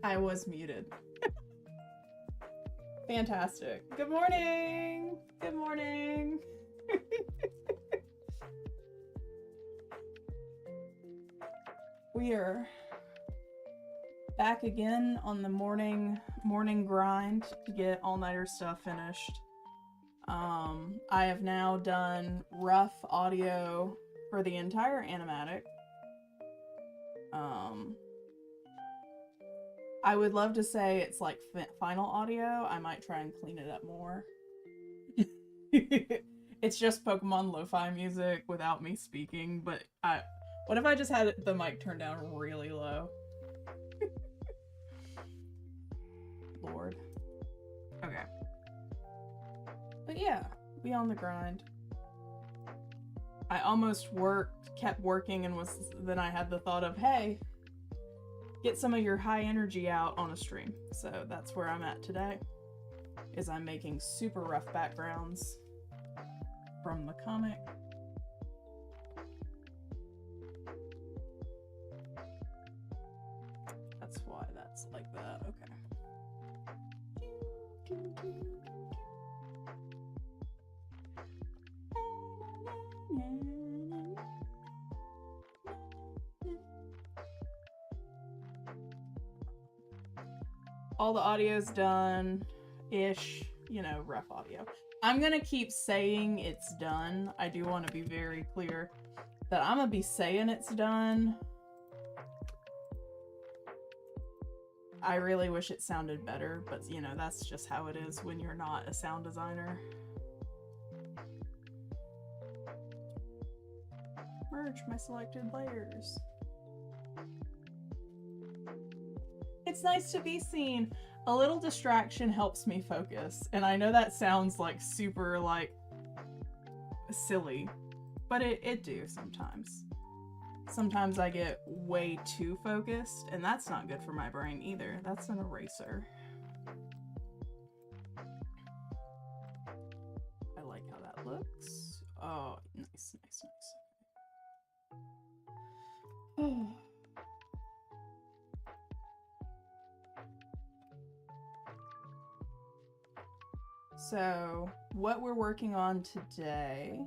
I was muted. Fantastic. Good morning. Good morning. We are back again on the morning grind to get all-nighter stuff finished. I have now done rough audio for the entire animatic. I would love to say it's like final audio. I might try and clean it up more. It's just Pokemon lo-fi music without me speaking, but what if I just had the mic turned down really low? Lord. Okay. But yeah, we on the grind. I almost kept working, and then I had the thought of, hey, get some of your high energy out on a stream. So that's where I'm at today, is I'm making super rough backgrounds from the comic. That's why that's like that. Okay. All the audio's done-ish, you know, rough audio. I'm gonna keep saying it's done. I do want to be very clear that I'm gonna be saying it's done. I really wish it sounded better, but you know, that's just how it is when you're not a sound designer. Merge my selected layers. It's nice to be seen. A little distraction helps me focus. And I know that sounds like super like silly, but it do sometimes. Sometimes I get way too focused, and that's not good for my brain either. That's an eraser. I like how that looks. Oh, nice, nice, nice. So, what we're working on today,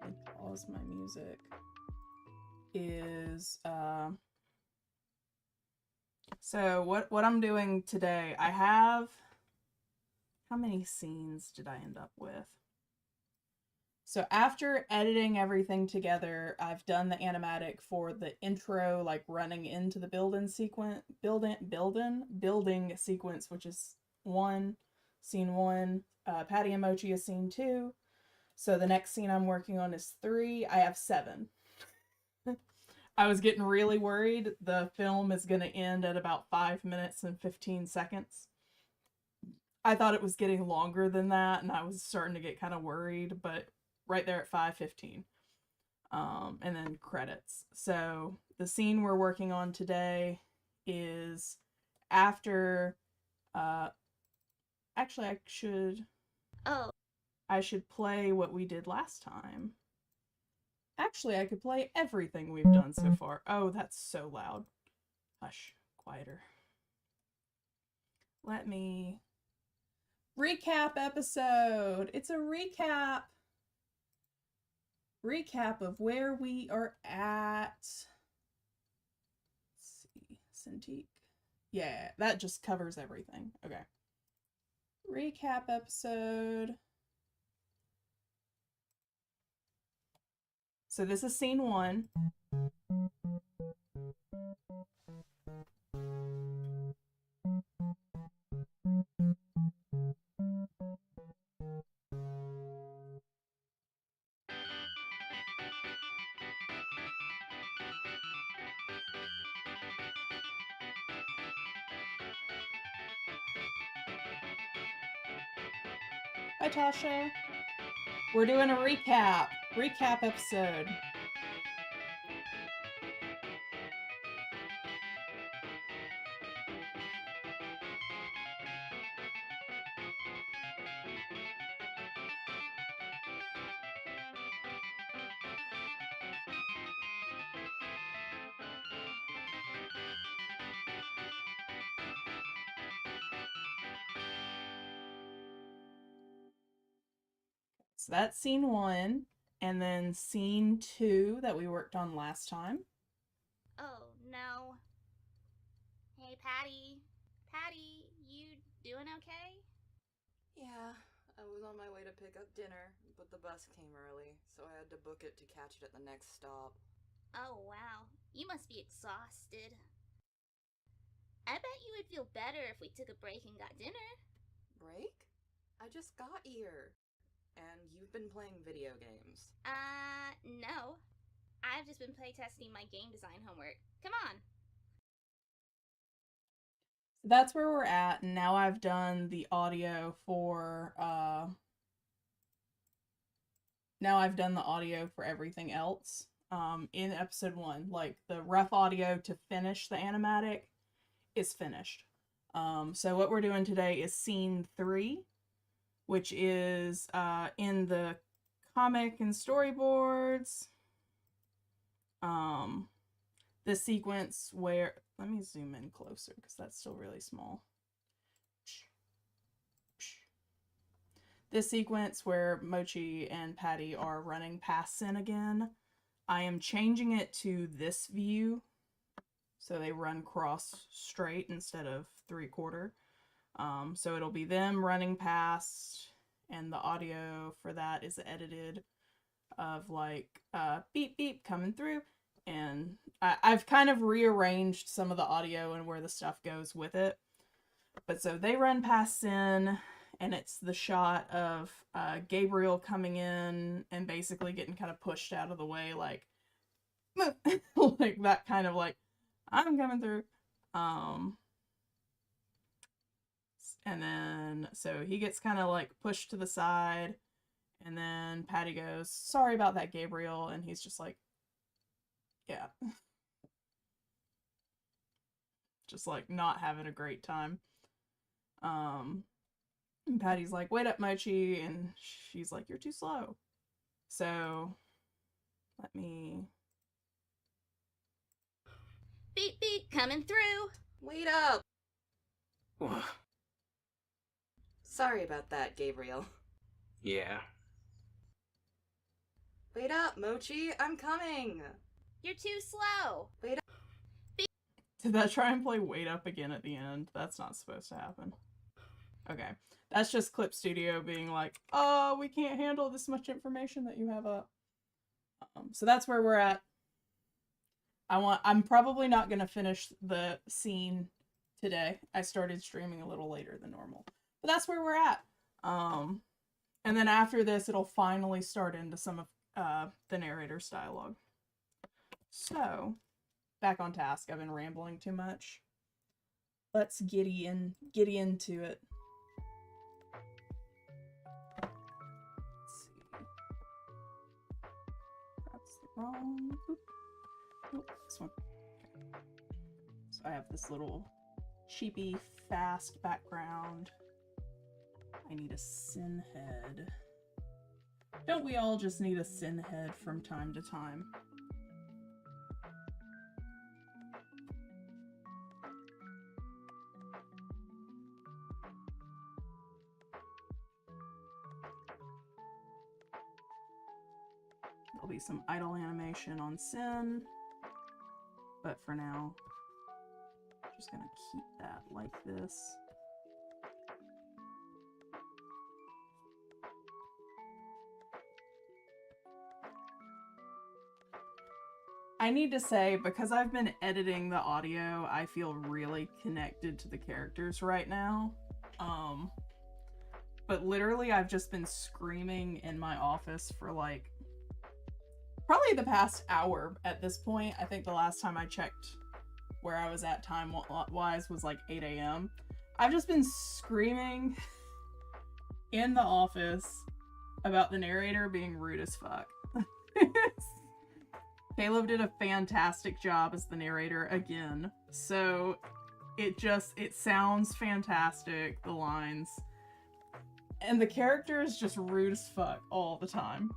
let me pause my music, is, so what I'm doing today, I have, how many scenes did I end up with? So after editing everything together, I've done the animatic for the intro, like running into the building sequence, building sequence, which is scene 1. Patty and Mochi is scene 2. So the next scene I'm working on is 3. I have 7. I was getting really worried. The film is going to end at about 5 minutes and 15 seconds. I thought it was getting longer than that, and I was starting to get kind of worried, but right there at 5:15. And then credits. So the scene we're working on today is after, actually I should play what we did last time. Actually, I could play everything we've done so far. Oh, that's so loud. Hush, quieter. Let me recap episode. It's a recap. Recap of where we are at. Let's see, Cintiq. Yeah, that just covers everything. Okay. Recap episode. So this is scene 1. Hi, Tasha. We're doing a recap episode. So that's scene 1, and then scene 2 that we worked on last time. Oh, no. Hey, Patty. Patty, you doing okay? Yeah, I was on my way to pick up dinner, but the bus came early, so I had to book it to catch it at the next stop. Oh, wow. You must be exhausted. I bet you would feel better if we took a break and got dinner. Break? I just got here. And you've been playing video games. No. I've just been playtesting my game design homework. Come on. So that's where we're at, and now I've done the audio for everything else. In episode 1, like the rough audio to finish the animatic is finished. So what we're doing today is scene 3, which is in the comic and storyboards. The sequence where, let me zoom in closer because that's still really small. This sequence where Mochi and Patty are running past Sin again, I am changing it to this view, so they run cross straight instead of 3/4. So it'll be them running past, and the audio for that is edited of like beep beep coming through, and I've kind of rearranged some of the audio and where the stuff goes with it. But so they run past Sin, and it's the shot of Gabriel coming in and basically getting kind of pushed out of the way, like like that kind of like, I'm coming through. And then so he gets kind of like pushed to the side, and then Patty goes, "Sorry about that, Gabriel," and he's just like, yeah. Just like not having a great time. And Patty's like, "Wait up, Mochi," and she's like, "You're too slow." So let me. Beep beep, coming through. Wait up! Sorry about that, Gabriel. Yeah. Wait up, Mochi, I'm coming! You're too slow. Wait up. Did that try and play Wait Up again at the end? That's not supposed to happen. Okay. That's just Clip Studio being like, "Oh, we can't handle this much information that you have up." So that's where we're at. I'm probably not going to finish the scene today. I started streaming a little later than normal. But that's where we're at. And then after this, it'll finally start into some of the narrator's dialogue. So, back on task. I've been rambling too much. Let's giddy into it. Let's see. That's the wrong. Nope, this one. Okay. So I have this little cheapy, fast background. I need a sin head. Don't we all just need a sin head from time to time? There'll be some idle animation on Sin, but for now, I'm just gonna keep that like this. I need to say, because I've been editing the audio, I feel really connected to the characters right now. But literally, I've just been screaming in my office for like probably the past hour at this point. I think the last time I checked where I was at time-wise was like 8 a.m. I've just been screaming in the office about the narrator being rude as fuck. Caleb did a fantastic job as the narrator again. So it sounds fantastic, the lines. And the character is just rude as fuck all the time.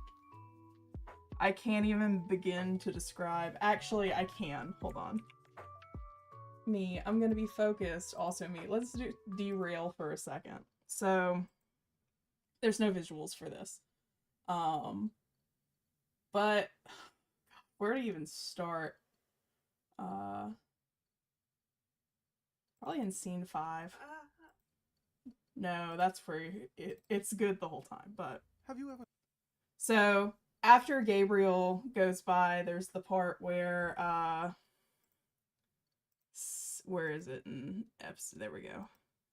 I can't even begin to describe. Actually, I can. Hold on. Me, I'm gonna be focused. Also me. Let's derail for a second. So, there's no visuals for this. Um, but where to even start? Uh, Probably in scene 5. No, that's free. It's good the whole time, but Have you ever? so after Gabriel goes by, there's the part where where is it in episode? There we go.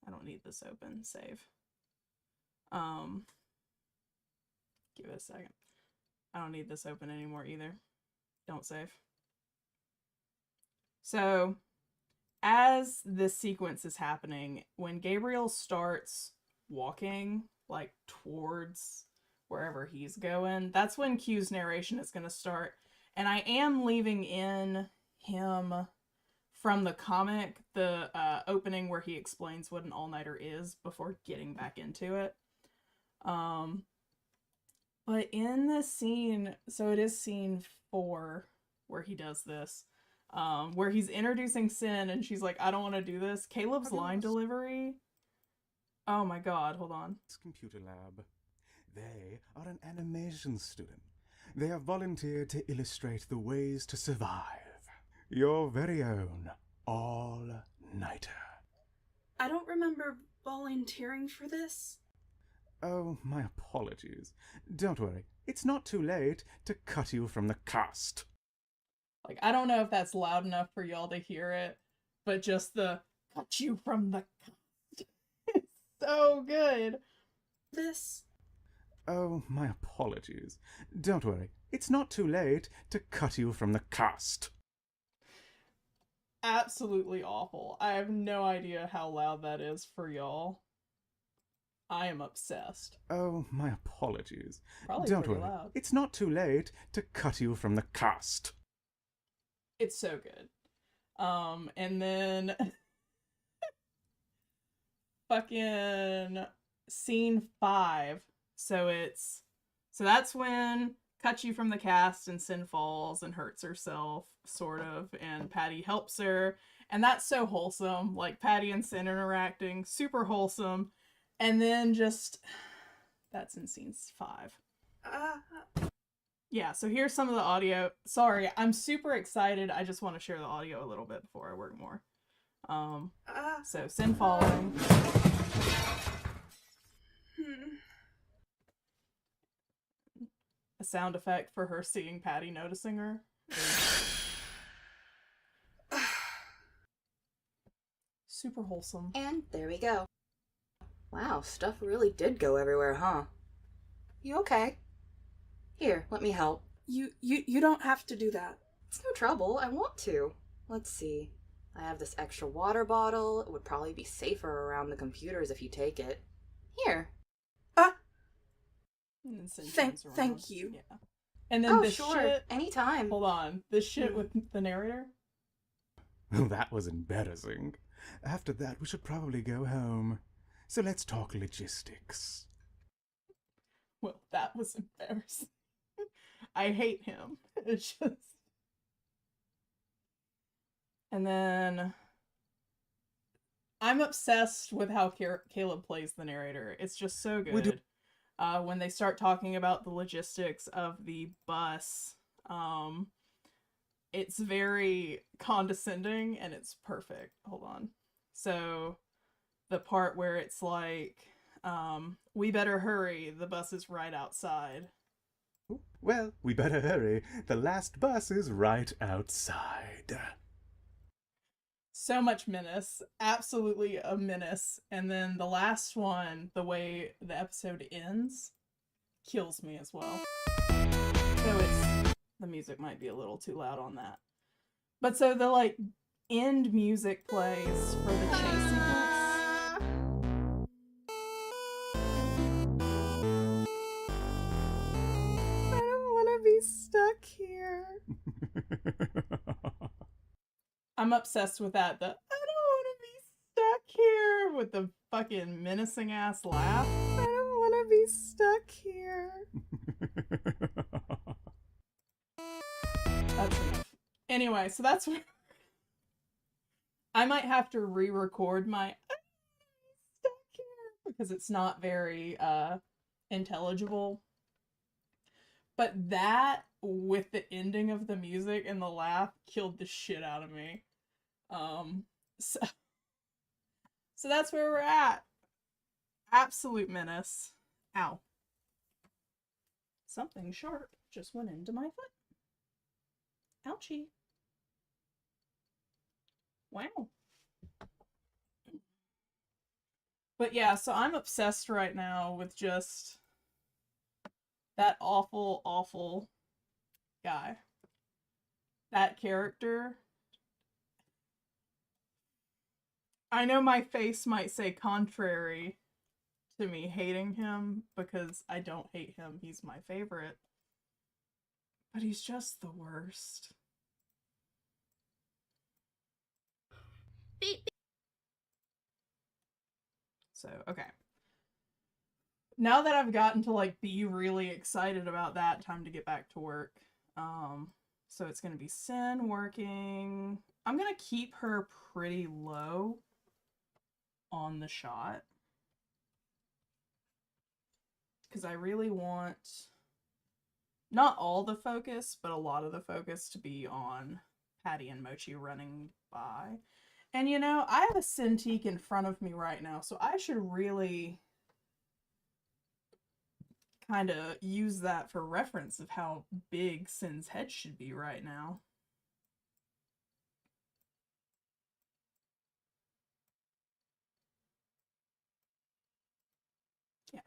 I don't need this open. Save. Give it a second. I don't need this open anymore either. Don't save. So as this sequence is happening, when Gabriel starts walking like towards wherever he's going, that's when Q's narration is going to start. And I am leaving in him from the comic, the opening where he explains what an all-nighter is before getting back into it. But in this scene, so it is scene 4 where he does this, where he's introducing Sin and she's like, I don't want to do this. Caleb's line delivery. Oh my god, hold on. Computer lab. They are an animation student. They have volunteered to illustrate the ways to survive. Your very own all-nighter. I don't remember volunteering for this. Oh, my apologies. Don't worry. It's not too late to cut you from the cast. Like, I don't know if that's loud enough for y'all to hear it, but just the cut you from the cast. It's so good. This. Oh, my apologies. Don't worry. It's not too late to cut you from the cast. Absolutely awful. I have no idea how loud that is for y'all. I am obsessed. Oh, my apologies. Probably Don't pretty worry. loud. It's not too late to cut you from the cast. It's so good. And then fucking scene 5. So that's when cut you from the cast and Sin falls and hurts herself, sort of, and Patty helps her. And that's so wholesome. Like Patty and Sin interacting, super wholesome. And then just that's in scene 5. Yeah, so here's some of the audio. Sorry, I'm super excited. I just want to share the audio a little bit before I work more. So Sin falling. A sound effect for her seeing Patty noticing her. Super wholesome. And there we go. Wow, stuff really did go everywhere, huh? You okay? Here, let me help. You don't have to do that. It's no trouble, I want to. Let's see. I have this extra water bottle. It would probably be safer around the computers if you take it. Here. And then Sin Thank turns around. thank you. Yeah. And then Oh, this sure. shit. Anytime. Hold on. This shit with the narrator. Well, that was embarrassing. After that, we should probably go home. So let's talk logistics. Well, that was embarrassing. I hate him. It's just. And then I'm obsessed with how Caleb plays the narrator. It's just so good. When they start talking about the logistics of the bus, it's very condescending and it's perfect. Hold on. So the part where it's like, we better hurry, the bus is right outside. Well, we better hurry. The last bus is right outside. So much menace. Absolutely a menace. And then the last one, the way the episode ends, kills me as well. So the music might be a little too loud on that. But so the like end music plays for the chase sequence. I don't want to be stuck here. I'm obsessed with that. The I don't want to be stuck here with the fucking menacing ass laugh. I don't want to be stuck here. That's enough. Anyway, so that's where I might have to re-record my I don't wanna be stuck here because it's not very intelligible. But that, with the ending of the music and the laugh, killed the shit out of me. So, so that's where we're at. Absolute menace. Ow. Something sharp just went into my foot. Ouchie. Wow. But yeah, so I'm obsessed right now with just that awful, awful guy. That character. I know my face might say contrary to me hating him, because I don't hate him. He's my favorite. But he's just the worst. Beep, beep. So, okay. Now that I've gotten to like be really excited about that, time to get back to work. So it's gonna be Sin working. I'm gonna keep her pretty low on the shot, because I really want not all the focus, but a lot of the focus to be on Patty and Mochi running by. And you know, I have a Cintiq in front of me right now, so I should really kind of use that for reference of how big Sin's head should be right now. Yeah.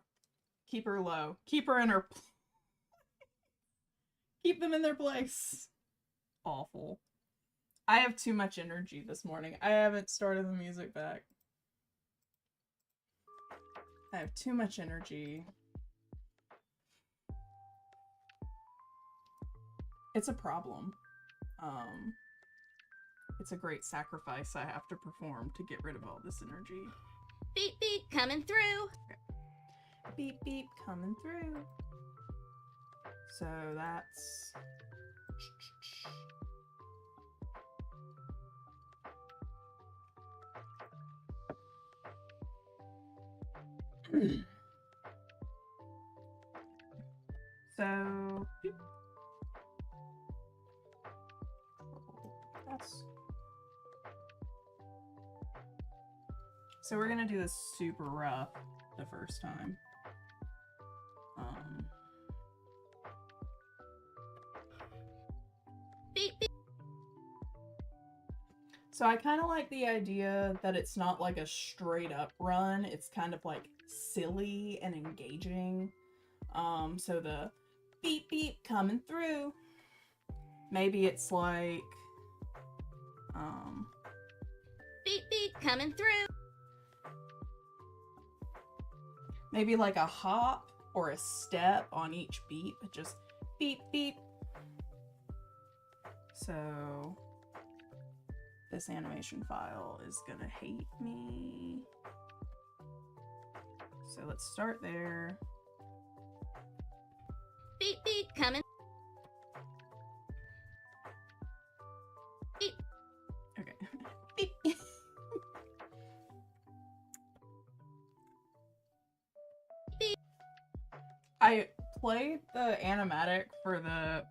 Keep her low. Keep her in her... Keep them in their place. Awful. I have too much energy this morning. I haven't started the music back. I have too much energy. It's a problem. It's a great sacrifice I have to perform to get rid of all this energy. Beep, beep, coming through. Okay. Beep, beep, coming through. So that's... So... Beep. That's... So we're gonna do this super rough the first time. Beep, beep. So I kind of like the idea that it's not like a straight up run. It's kind of like silly and engaging. So the beep beep coming through. Maybe it's like, Beep, beep, coming through. maybe like a hop or a step on each beep. Just beep beep. So this animation file is gonna hate me. So let's start there. Beep, beep, coming. Beep. Okay. Beep. Beep. I played the animatic for the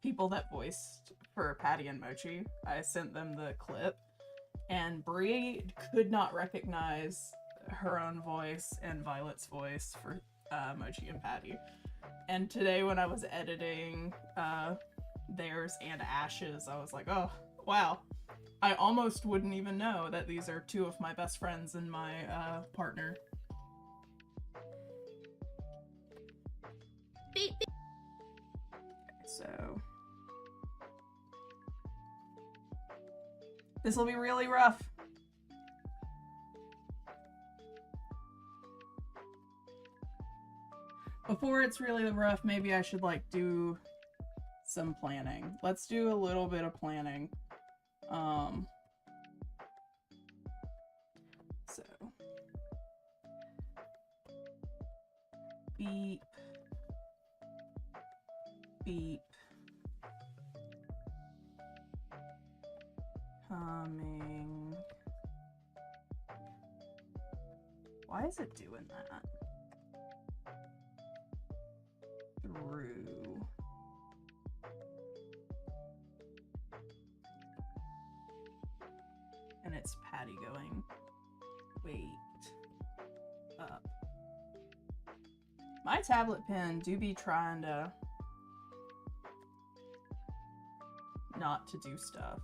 people that voiced for Patty and Mochi. I sent them the clip, and Brie could not recognize her own voice and Violet's voice for Mochi and Patty. And today when I was editing theirs and Ash's, I was like, oh, wow. I almost wouldn't even know that these are two of my best friends and my partner. Beep, beep. So this will be really rough. Before it's really rough, maybe I should like do some planning. Let's do a little bit of planning. So beep, beep, coming. Why is it doing that? Through. it's Patty going, wait up. My tablet pen do be trying to not to do stuff.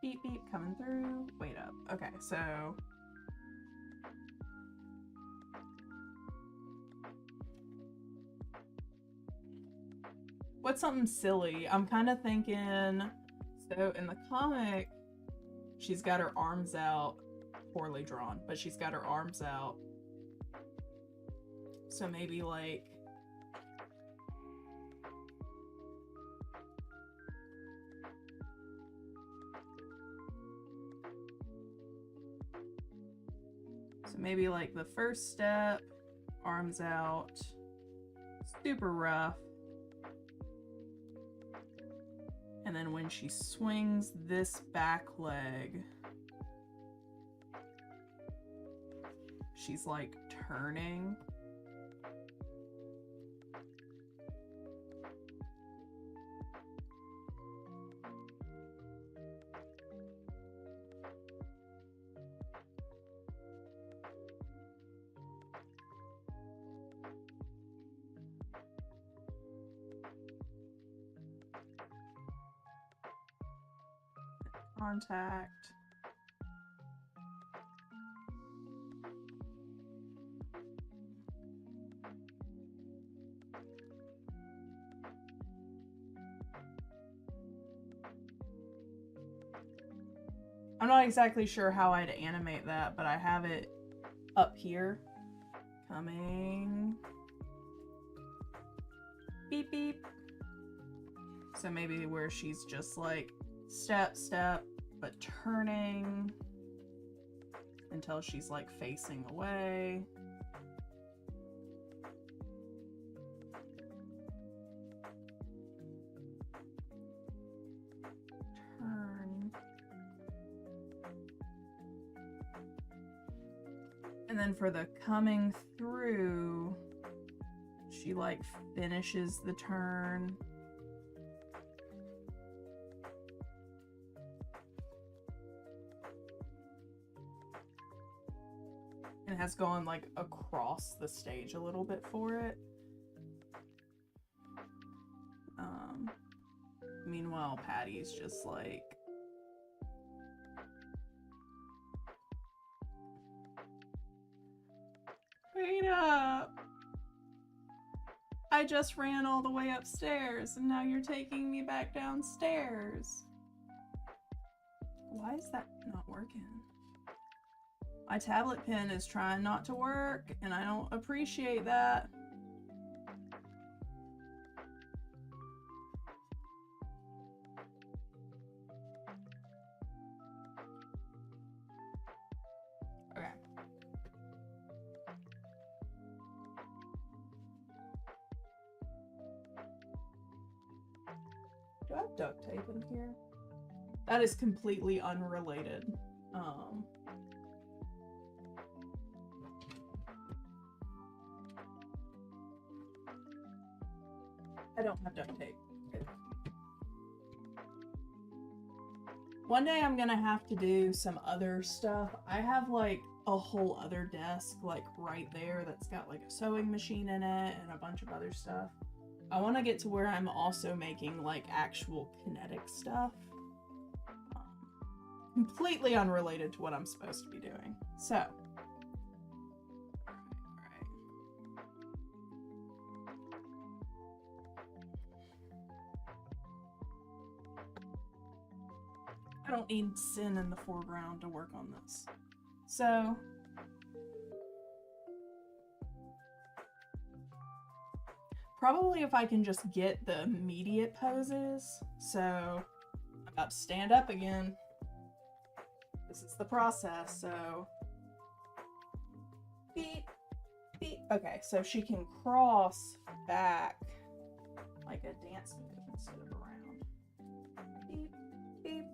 Beep beep coming through. Wait up. Okay, so what's something silly? I'm kind of thinking, so in the comic, she's got her arms out, poorly drawn, but she's got her arms out. So maybe like the first step, arms out, super rough. And then when she swings this back leg, she's like turning. Contact. I'm not exactly sure how I'd animate that, but I have it up here. Coming. Beep beep. So maybe where she's just like step, step, but turning until she's like facing away. Turn. And then for the coming through, she like finishes the turn. And has gone like across the stage a little bit for it. Meanwhile, Patty's just like wait up. I just ran all the way upstairs and now you're taking me back downstairs. Why is that not working? My tablet pen is trying not to work, and I don't appreciate that. Okay. Do I have duct tape in here? That is completely unrelated. I don't have duct tape. Good. One day I'm gonna have to do some other stuff. I have like a whole other desk like right there that's got like a sewing machine in it and a bunch of other stuff. I want to get to where I'm also making like actual kinetic stuff. Completely unrelated to what I'm supposed to be doing. So. I don't need Sin in the foreground to work on this. So, probably if I can just get the immediate poses. So, I'm about to stand up again. This is the process, so. Beep, beep. Okay, so she can cross back like a dance move instead of around. Beep, beep.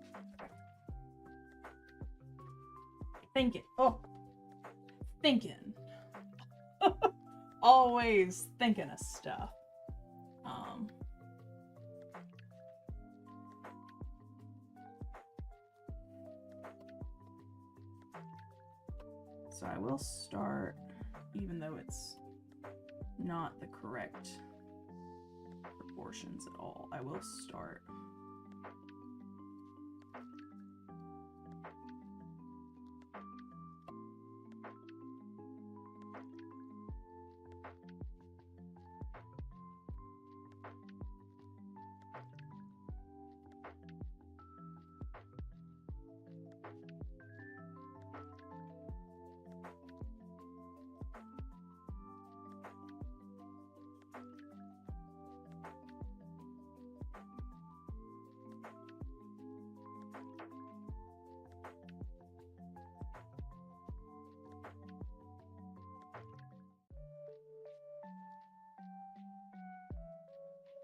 Thinking. Oh. Thinking. Always thinking of stuff. So I will start, even though it's not the correct proportions at all, I will start.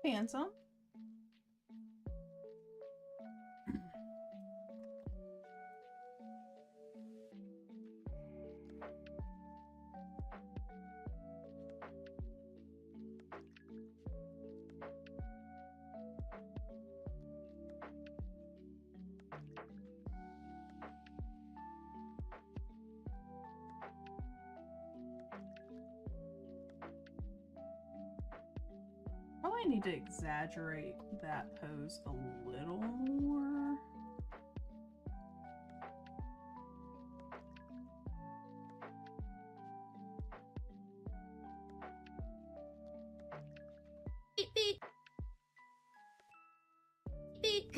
Handsome. Probably need to exaggerate that pose a little more. Beep beep. Beep.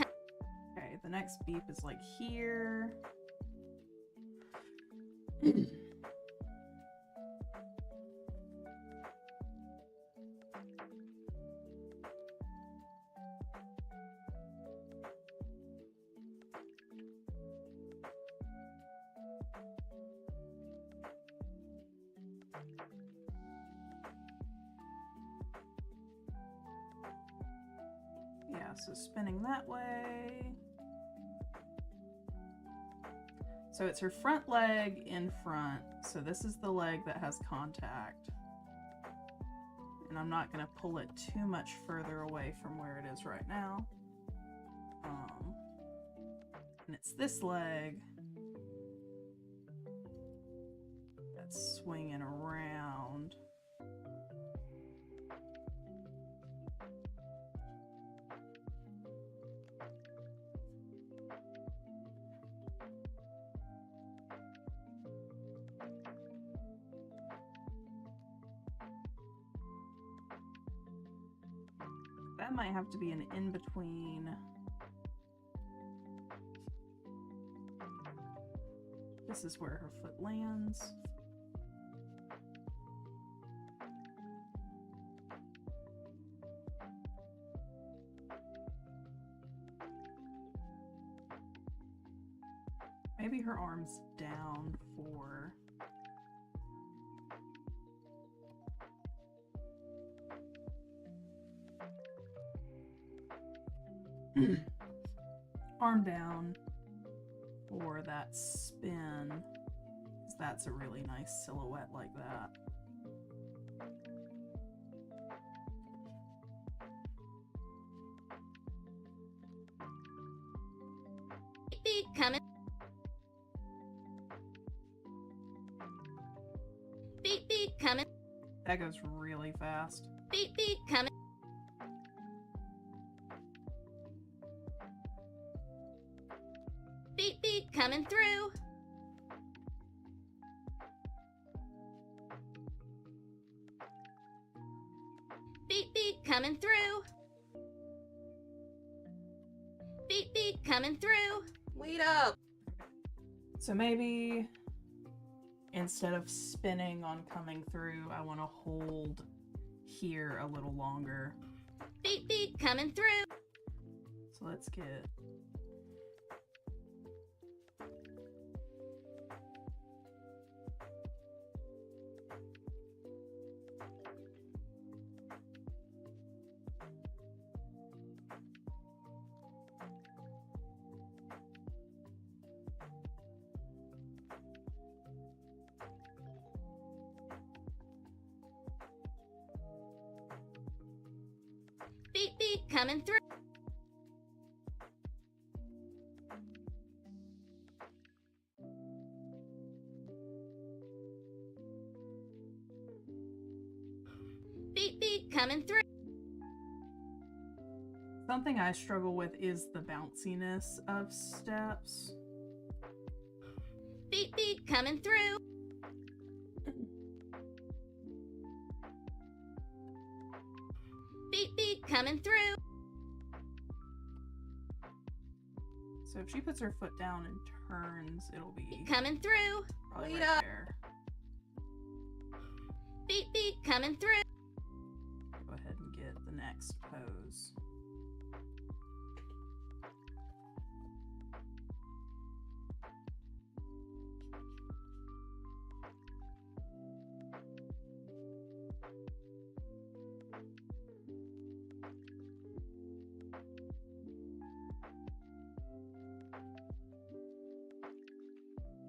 Okay, the next beep is like here. Yeah, so spinning that way. So it's her front leg in front. So this is the leg that has contact. And I'm not going to pull it too much further away from where it is right now. And it's this leg that's swinging around. That might have to be an in-between. This is where her foot lands. Maybe her arm's down for... arm down for that spin, 'cause that's a really nice silhouette like that. Beep beep. Coming. Beep beep. Coming. That goes really fast. Beep beep. Coming. Beep beep. Coming through. Beep beep. Coming through. Beep beep. Coming through. Wait up! So maybe instead of spinning on coming through, I want to hold here a little longer. Beep beep. Coming through. So let's get... coming through. Beep beep coming through. Something I struggle with is the bounciness of steps. Beep beep coming through. Beep beep coming through. So if she puts her foot down and turns, it'll be Coming through. probably Wait right up. there. Beep beep coming through. Go ahead and get the next pose.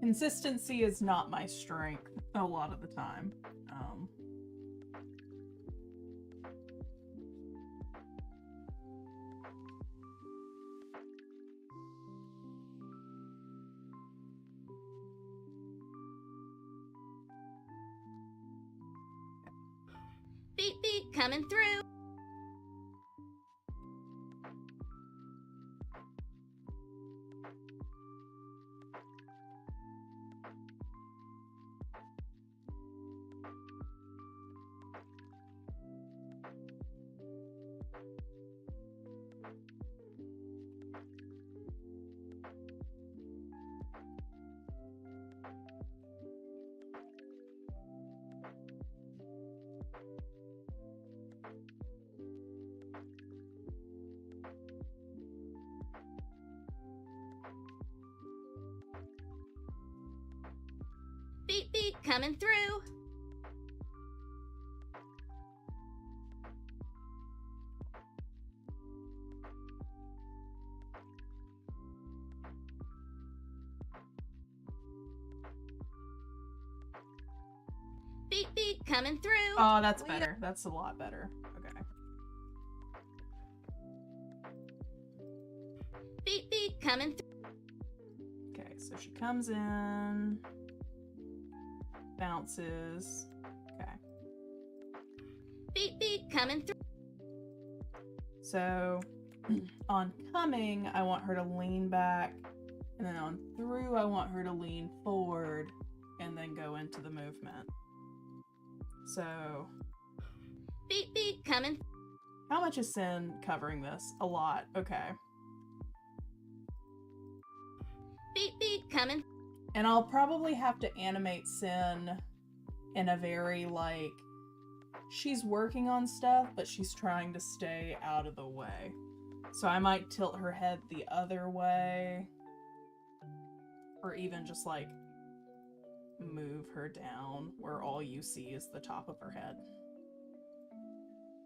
Consistency is not my strength a lot of the time. Beep beep coming through. Beep beep coming through. Beep beep coming through. Oh, that's Wait better. That's a lot better. Okay. Beep beep coming through. Okay, so she comes in, bounces. Okay. Beep beep coming through. So on coming, I want her to lean back, and then on through, I want her to lean forward and then go into the movement. So Beep beep coming. how much is Sin covering this? A lot. Okay. Beep beep coming. And I'll probably have to animate Sin in a very, like, she's working on stuff, but she's trying to stay out of the way. So I might tilt her head the other way. Or even just, like, move her down where all you see is the top of her head.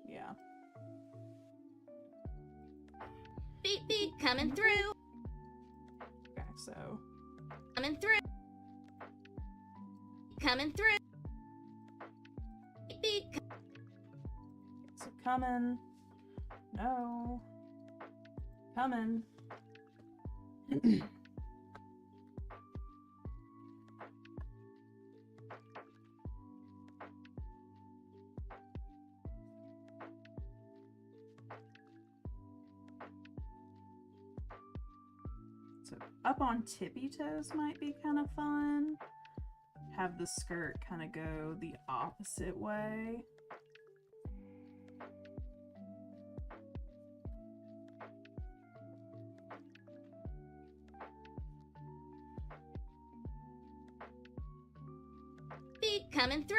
Yeah. Beep beep coming through. Okay, so Coming through. Coming through. Beep beep. so coming. No. Coming. So up on tippy toes might be kind of fun. Have the skirt kind of go the opposite way. Beep coming through.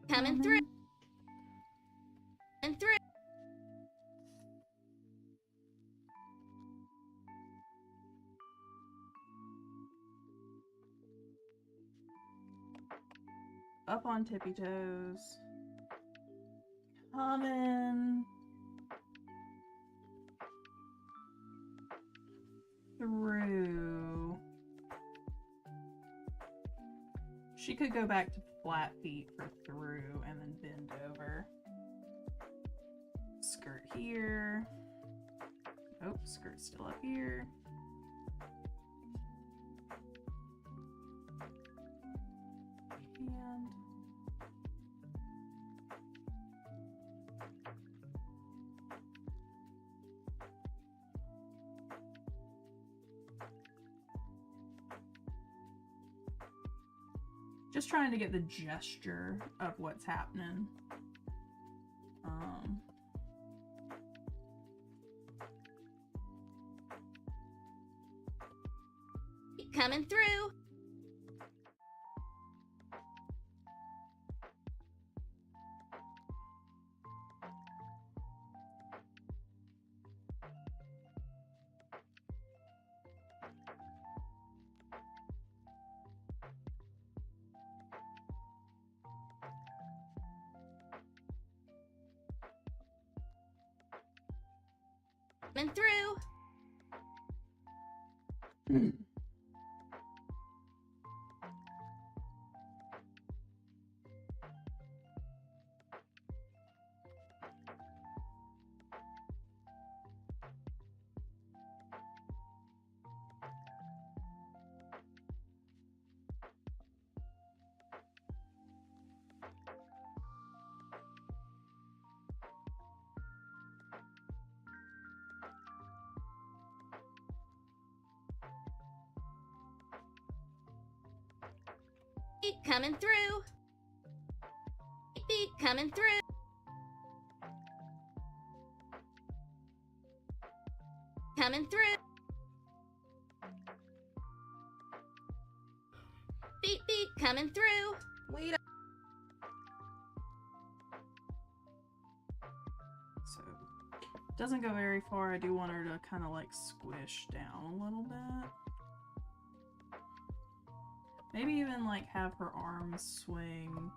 Coming through. And through. Up on tippy toes. Coming. Through. She could go back to flat feet for through and then bend over. Skirt here. Oh, skirt's still up here. And just trying to get the gesture of what's happening. Coming through. Coming through. Feet coming through. Feet coming through. Coming through. Feet coming through. Wait up. So, doesn't go very far. I do want her to kind of like squish down a little bit. Maybe even like have her arms swing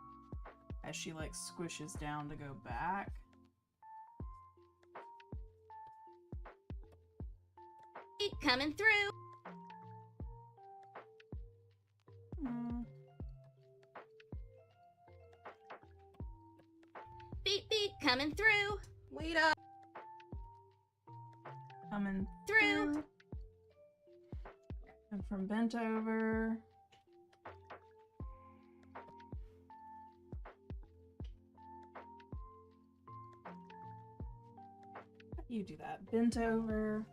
as she like squishes down to go back. Feet coming through. Feet coming through. Wait up. Coming Through. through. And from bent over. You do that. Bent over.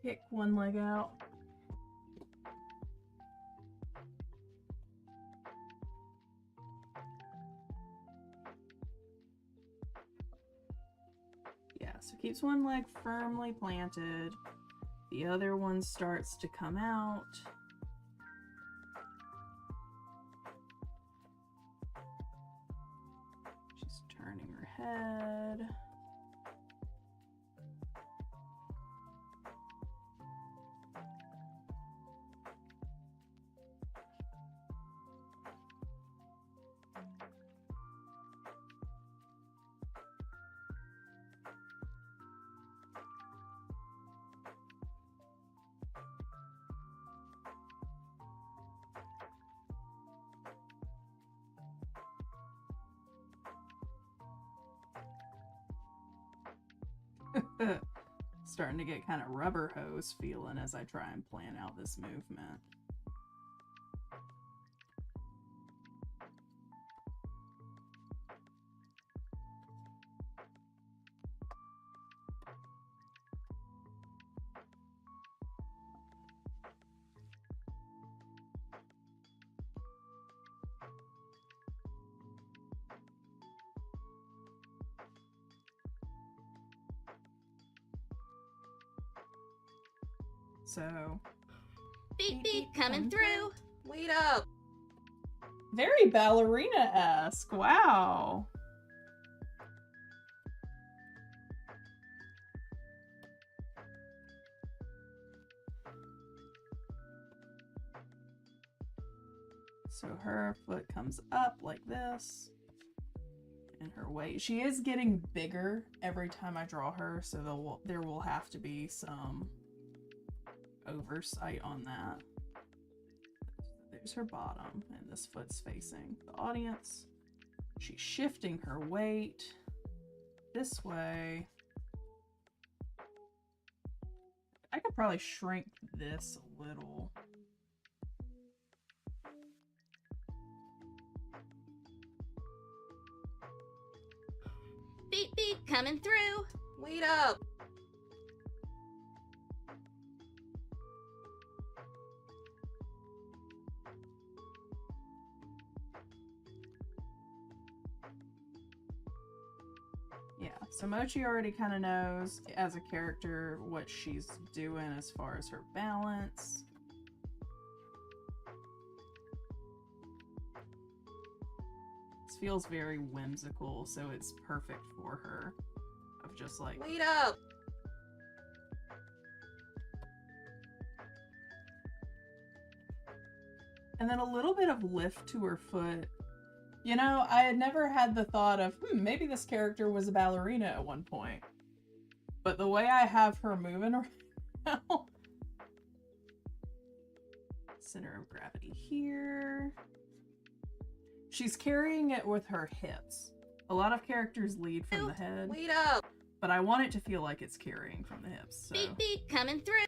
Kick one leg out. Yeah, so keeps one leg firmly planted. The other one starts to come out. She's turning her head. Starting to get kind of rubber hose feeling as I try and plan out this movement. So, Feet coming through. Wait up. very ballerina-esque. Wow. So her foot comes up like this. And her weight. She is getting bigger every time I draw her, so there will have to be some oversight on that. there's her bottom, and this foot's facing the audience. She's shifting her weight this way. I could probably shrink this a little. Beep beep, coming through. Wait up! Yeah, so Mochi already kind of knows as a character what she's doing as far as her balance. This feels very whimsical, so it's perfect for her. Of just like, Wait up! and then a little bit of lift to her foot. You know, I had never had the thought of, maybe this character was a ballerina at one point. But the way I have her moving around now. Center of gravity here. She's carrying it with her hips. A lot of characters lead from the head. Wait up! But I want it to feel like it's carrying from the hips. So, Beep beep, coming through.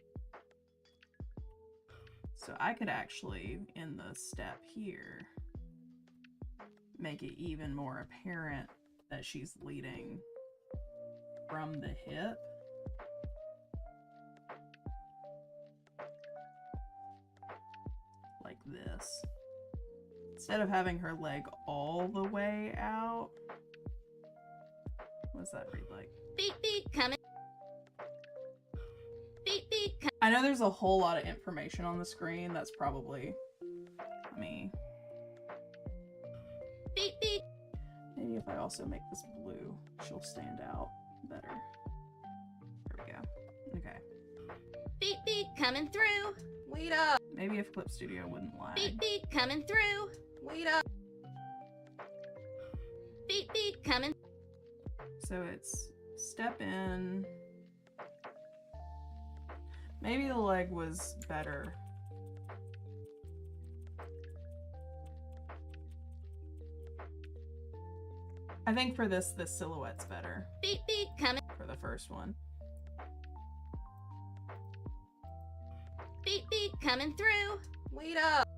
so I could actually, in the step here, make it even more apparent that she's leading from the hip. Like this. Instead of having her leg all the way out. What does that read like? Beep beep, coming. Beep beep, I know there's a whole lot of information on the screen. That's probably me. beep beep. Maybe if I also make this blue, she'll stand out better. There we go. Okay. Beep beep, coming through. Wait up! Maybe if Clip Studio wouldn't lag. Beep beep, coming through. Wait up! Beep beep, coming. So it's step in. Maybe the leg was better. I think for this silhouette's better Beep beep, coming. for the first one. Beep beep, coming through. Wait up!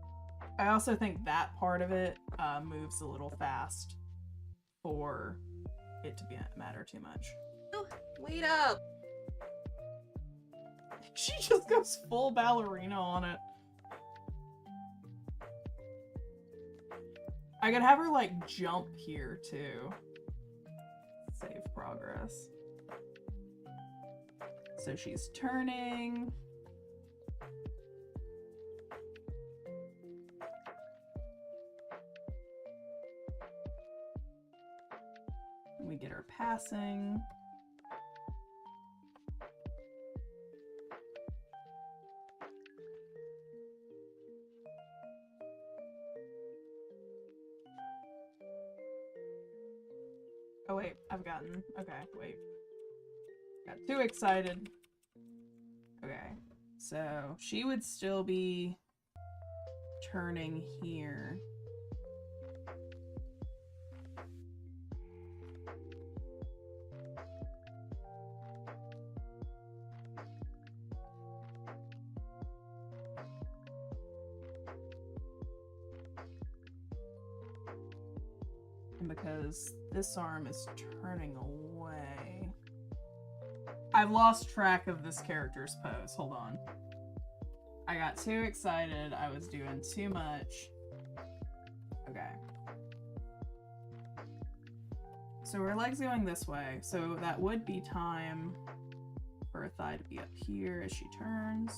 I also think that part of it moves a little fast for it to matter too much. Wait up! She just goes full ballerina on it. I could have her like jump here too. Save progress. So she's turning. We get her passing. Oh wait, okay, wait. Got too excited. Okay, so she would still be turning here. And because this arm is turning away, I've lost track of this character's pose. Hold on. I got too excited. I was doing too much. Okay. So her leg's going this way. So that would be time for her thigh to be up here as she turns.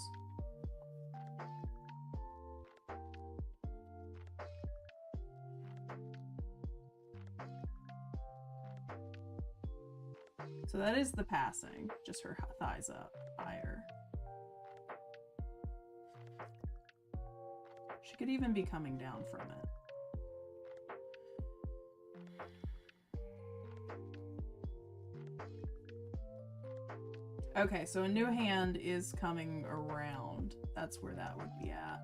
So that is the passing, just her thighs up higher. She could even be coming down from it. Okay, so a new hand is coming around. That's where that would be at.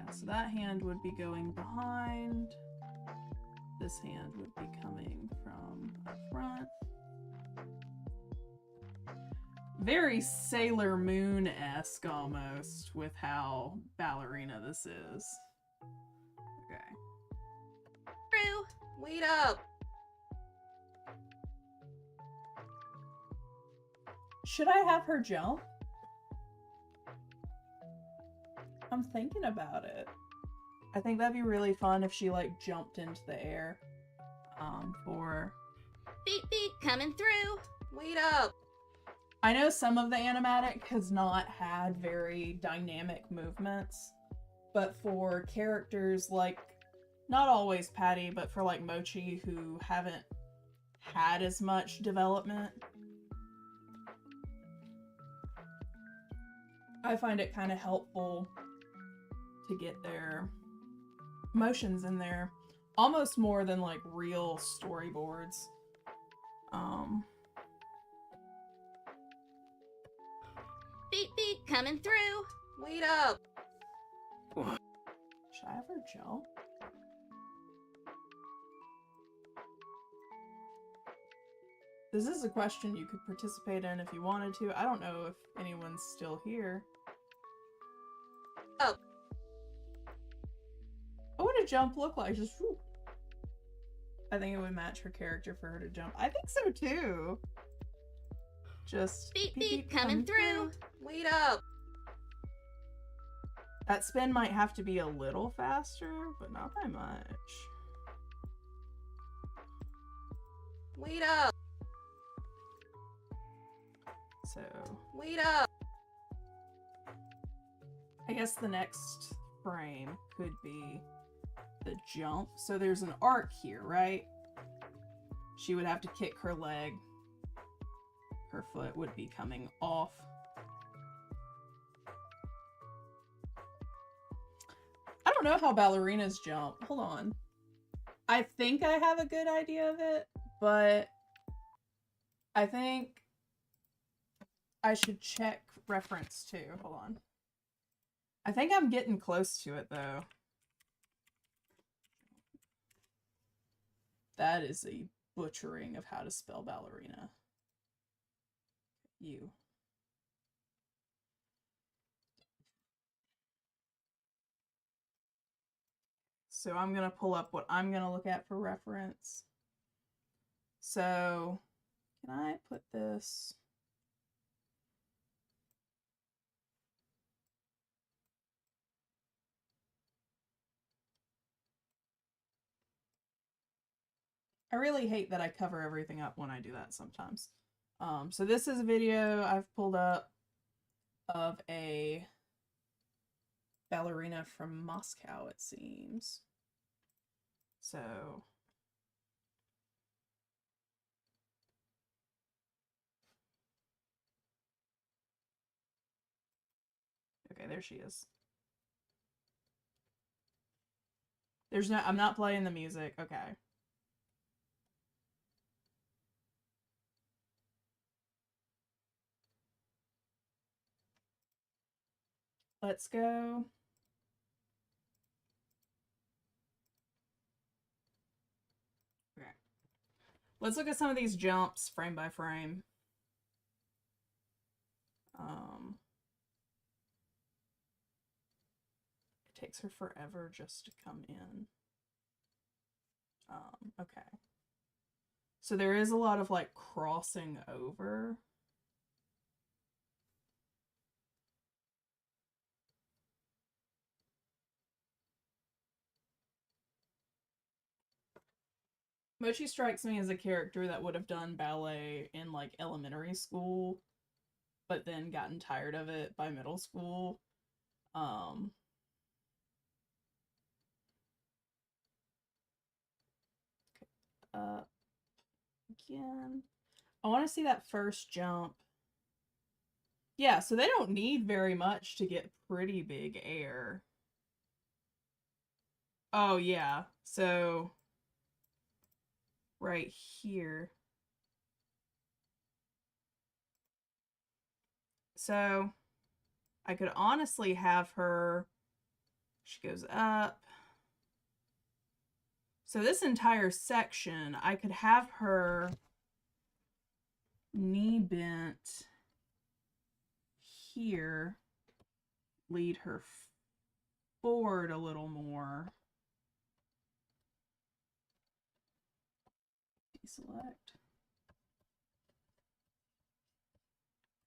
Yeah, so that hand would be going behind. This hand would be coming from up front. Very Sailor Moon-esque almost with how ballerina this is. Okay. True. Wait up! Should I have her jump? I'm thinking about it. I think that'd be really fun if she like jumped into the air. For Beep beep, coming through. Wait up! I know some of the animatic has not had very dynamic movements, but for characters like, not always Patty, but for like Mochi who haven't had as much development, I find it kind of helpful to get their motions in there, almost more than like real storyboards. Beep beep, coming through. Wait up! Should I have her jump? This is a question you could participate in if you wanted to. I don't know if anyone's still here. Up. What would a jump look like? Just whoop. I think it would match her character for her to jump. I think so too. Just Beep beep, coming through. Wait up! That spin might have to be a little faster, but not by much. Wait up! So, Wait up! I guess the next frame could be the jump. So there's an arc here, right? She would have to kick her leg. Her foot would be coming off. I don't know how ballerinas jump. Hold on. I think I have a good idea of it, but I think I should check reference too. Hold on. I think I'm getting close to it though. That is a butchering of how to spell ballerina. You. So I'm going to pull up what I'm going to look at for reference. So can I put this? I really hate that I cover everything up when I do that sometimes. So this is a video I've pulled up of a ballerina from Moscow, it seems. So okay, there she is. There's no, I'm not playing the music. Okay. Let's go. Okay. Let's look at some of these jumps frame by frame. It takes her forever just to come in. Okay. So there is a lot of like crossing over. Mochi strikes me as a character that would have done ballet in like elementary school, but then gotten tired of it by middle school. Again. I want to see that first jump. Yeah, so they don't need very much to get pretty big air. Oh, yeah. So, right here. So, I could honestly have her She goes up. So this entire section, I could have her knee bent here, lead her forward a little more. Deselect.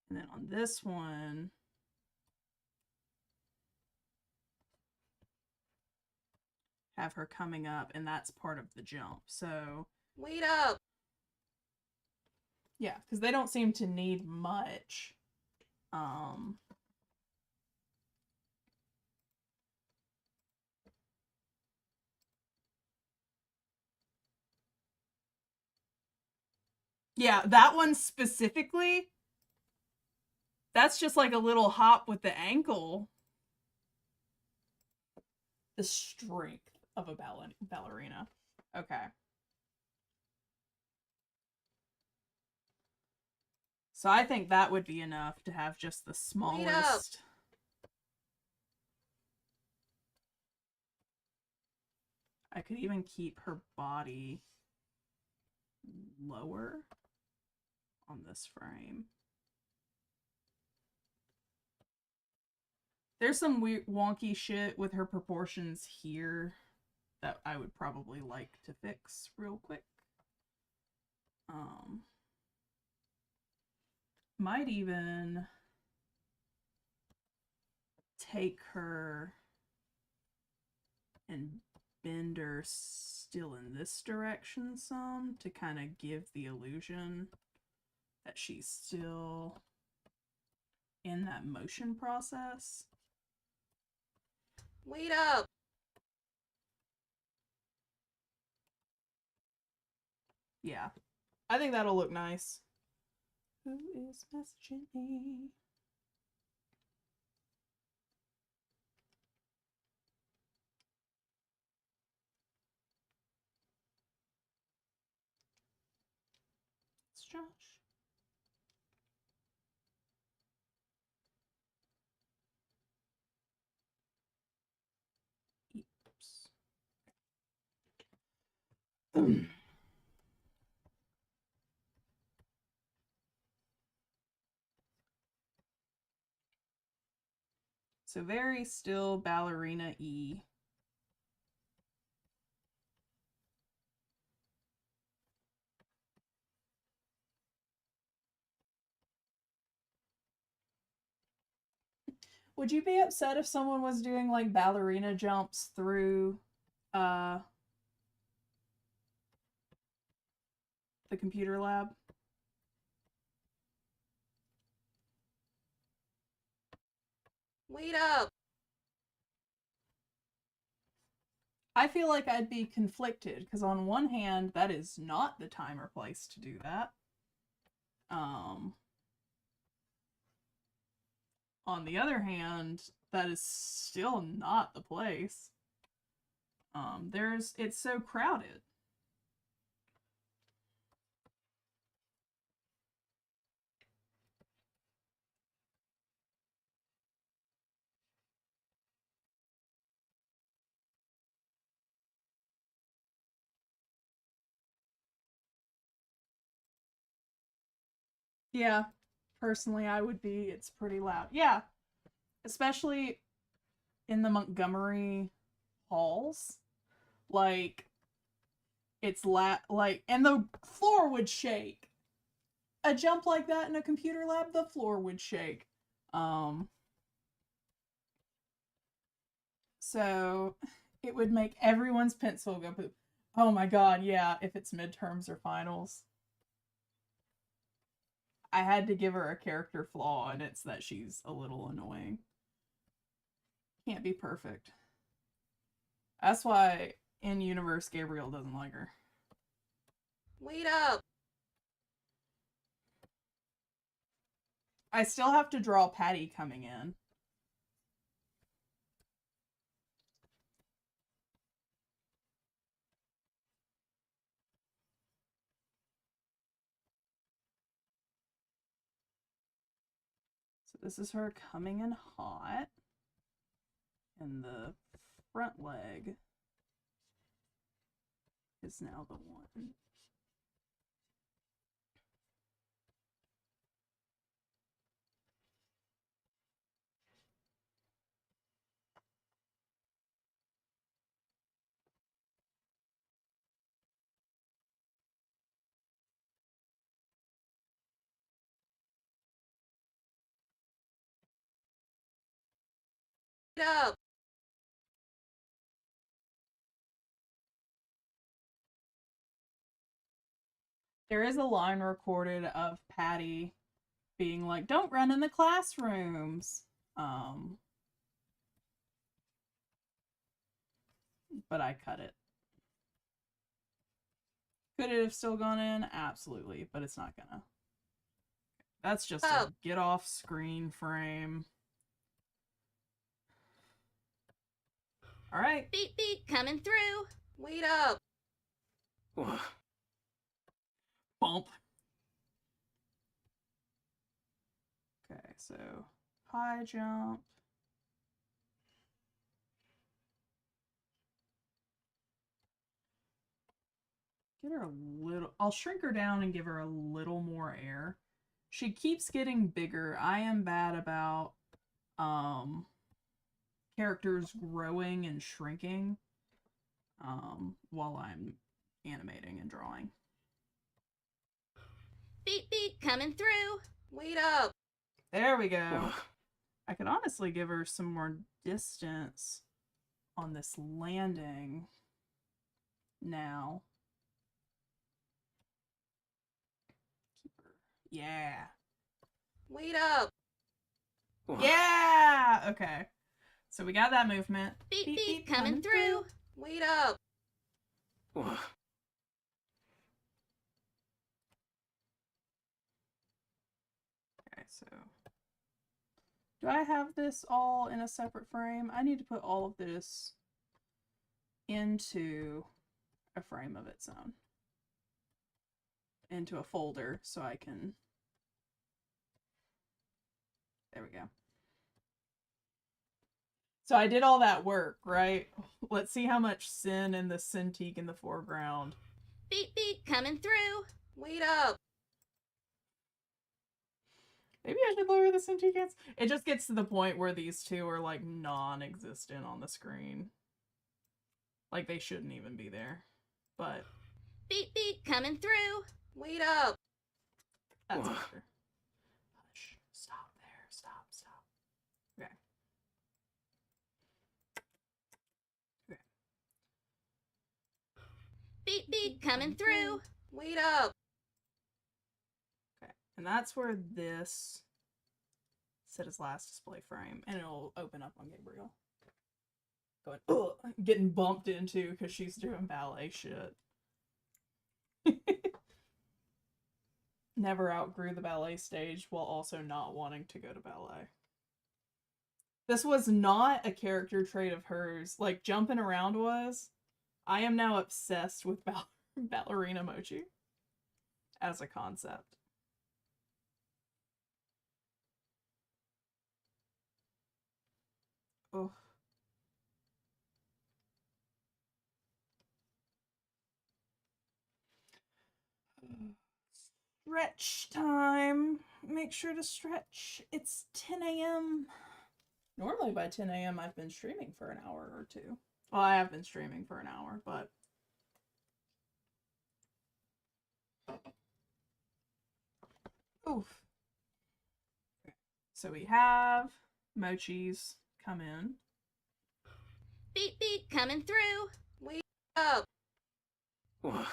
And then on this one, have her coming up, and that's part of the jump. So Wait up! yeah, because they don't seem to need much. Yeah, that one specifically, that's just like a little hop with the ankle. The strength of a ballerina. Okay. So I think that would be enough to have just the smallest. I could even keep her body lower on this frame. There's some weird wonky shit with her proportions here that I would probably like to fix real quick. Might even take her and bend her still in this direction some to kind of give the illusion that she's still in that motion process. Wait up! Yeah, I think that'll look nice. Who is messaging me? It's Josh. Oops. So very still ballerina E. Would you be upset if someone was doing like ballerina jumps through the computer lab? Wait up! I feel like I'd be conflicted because on one hand, that is not the time or place to do that. On the other hand, that is still not the place. It's so crowded. Yeah, personally, I would be. It's pretty loud. Yeah, especially in the Montgomery halls. Like, it's like, and the floor would shake. A jump like that in a computer lab, the floor would shake. So it would make everyone's pencil go poop. Oh my god, yeah, if it's midterms or finals. I had to give her a character flaw, and it's that she's a little annoying. Can't be perfect. That's why in universe Gabriel doesn't like her. Wait up! I still have to draw Patty coming in. So this is her coming in hot in the front leg is now the one. Up. There is a line recorded of Patty being like, "Don't run in the classrooms." But I cut it. Could it have still gone in? Absolutely, but it's not gonna. That's just a get off screen frame. All right. Beep beep, coming through. Wait up. Bump. Okay, so high jump. Get her a little. I'll shrink her down and give her a little more air. She keeps getting bigger. I am bad about characters growing and shrinking while I'm animating and drawing. Beep beep, coming through. Wait up. There we go. I could honestly give her some more distance on this landing now. Keep her. Yeah. Wait up. Yeah! Okay. So we got that movement. Beep beep, coming through. Wait up. Okay, so do I have this all in a separate frame? I need to put all of this into a frame of its own. Into a folder so I can... There we go. So I did all that work, right? Let's see how much sin and the Cintiq in the foreground. Beep beep, coming through. Wait up. Maybe I should lower the Cintiq. It just gets to the point where these two are like non-existent on the screen. Like they shouldn't even be there. But Beep beep, coming through. Wait up. that's better. Hush. Stop there. Stop. Okay. Okay. Beep beep, coming through. Wait up. Okay. And that's where this set as last display frame, and it'll open up on Gabriel. Going, ugh, getting bumped into because she's doing ballet shit. Never outgrew the ballet stage while also not wanting to go to ballet. This was not a character trait of hers. Like, jumping around was. I am now obsessed with ballerina mochi as a concept. Oh. Stretch time. Make sure to stretch. It's 10 a.m. Normally by 10 a.m. I've been streaming for an hour or two. Well, I have been streaming for an hour, but... Oof. Okay. So we have mochis come in. Beep beep, coming through. Wait up. Okay.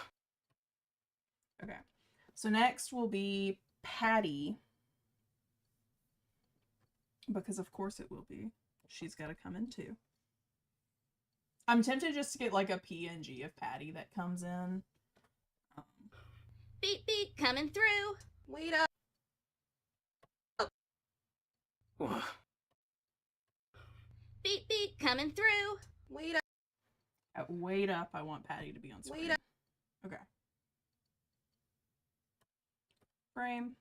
So next will be Patty. Because of course it will be. She's got to come in too. I'm tempted just to get like a PNG of Patty that comes in. Beep beep, coming through. Wait up. Beep beep, coming through. Wait up. Wait up, I want Patty to be on screen. Wait up. Okay. Frame.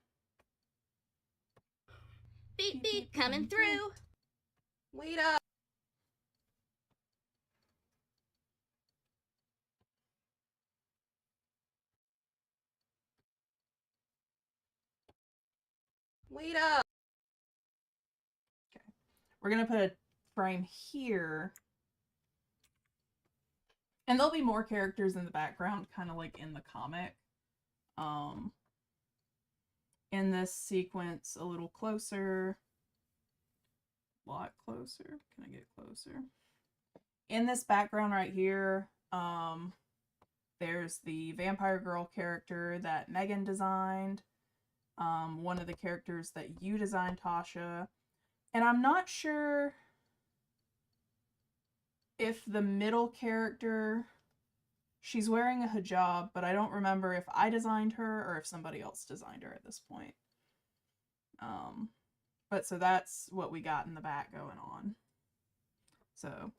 Beep beep, coming through. Wait up. Wait up! Okay. We're gonna put a frame here. And there'll be more characters in the background, kind of like in the comic. In this sequence, a little closer. A lot closer. Can I get closer? In this background right here, there's the vampire girl character that Megan designed. One of the characters that you designed, Tasha. And I'm not sure if the middle character, she's wearing a hijab, but I don't remember if I designed her or if somebody else designed her at this point. But so that's what we got in the back going on. So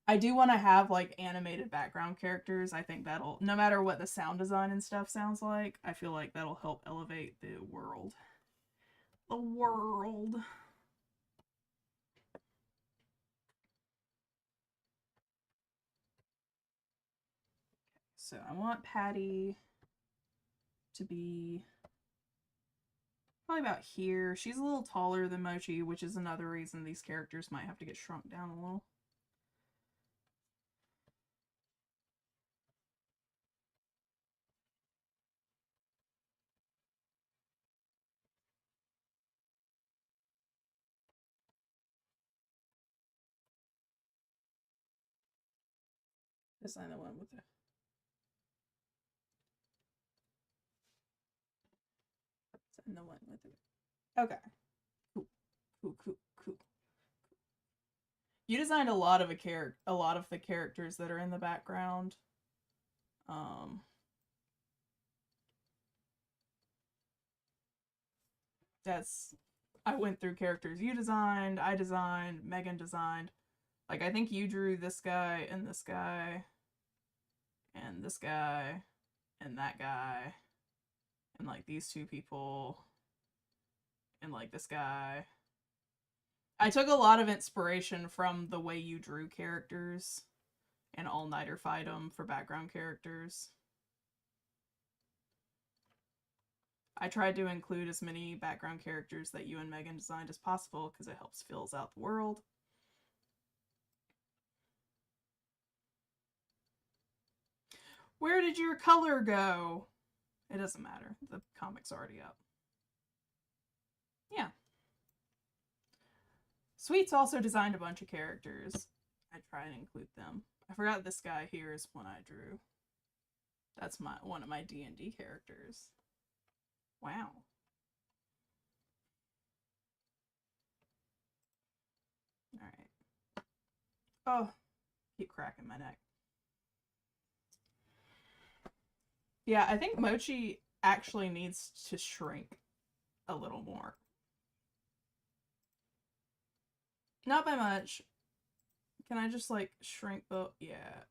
I do want to have like animated background characters. I think that'll, no matter what the sound design and stuff sounds like, I feel like that'll help elevate the world. The world. So I want Patty to be probably about here. She's a little taller than Mochi, which is another reason these characters might have to get shrunk down a little. Design the one with the... Design the one with it. Okay. Cool. Cool, cool, cool. You designed a lot of the characters that are in the background. I went through characters you designed, I designed, Megan designed. Like, I think you drew this guy, and this guy, and this guy, and that guy, and like these two people, and like this guy. I took a lot of inspiration from the way you drew characters and All-Nighter Fight 'em for background characters. I tried to include as many background characters that you and Megan designed as possible because it helps fills out the world. Where did your color go? It doesn't matter. The comic's already up. Yeah. Sweet's also designed a bunch of characters. I try and include them. I forgot this guy here is one I drew. That's one of my D&D characters. Wow. Alright. Oh, keep cracking my neck. Yeah, I think Mochi actually needs to shrink a little more. Not by much. Can I just like shrink the... Yeah.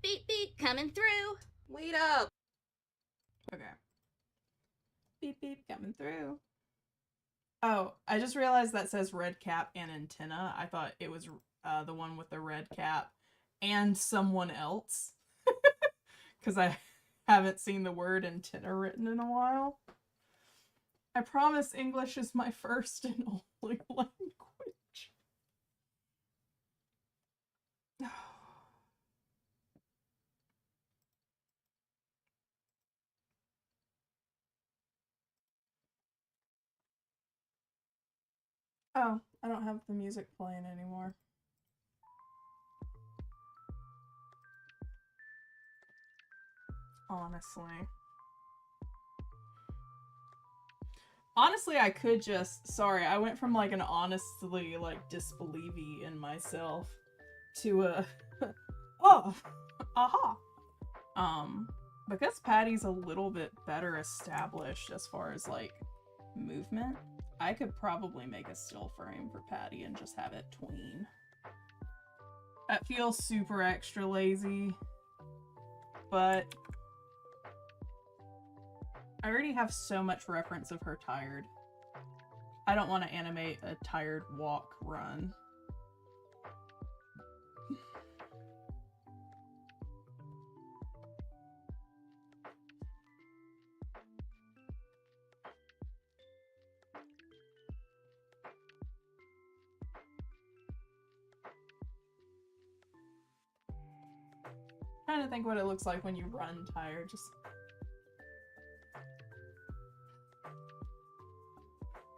Beep beep, coming through. Wait up! Okay. Beep beep, coming through. Oh, I just realized that says red cap and antenna. I thought it was the one with the red cap and someone else. Because I haven't seen the word antenna written in a while. I promise English is my first and only language. Oh, I don't have the music playing anymore. Honestly, I could just... Sorry, I went from like an honestly like disbelievy in myself to a... Oh! Aha! Because Patty's a little bit better established as far as like movement, I could probably make a still frame for Patty and just have it tween. That feels super extra lazy, but I already have so much reference of her tired. I don't want to animate a tired walk run. trying to think what it looks like when you run tired. Just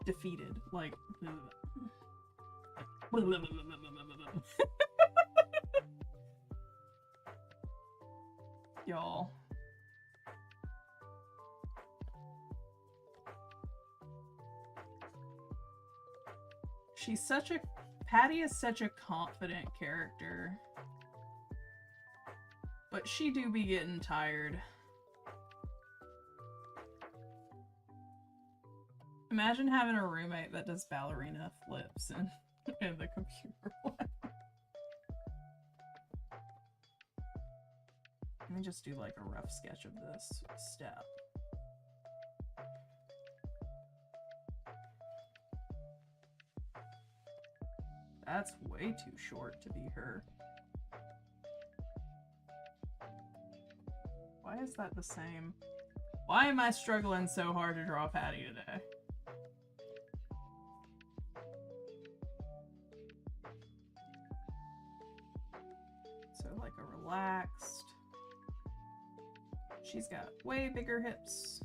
defeated, like. Y'all. Patty is such a confident character. But she do be getting tired. Imagine having a roommate that does ballerina flips in the computer one. Let me just do like a rough sketch of this step. That's way too short to be her. Why is that the same? Why am I struggling so hard to draw Patty today? So like a relaxed. She's got way bigger hips.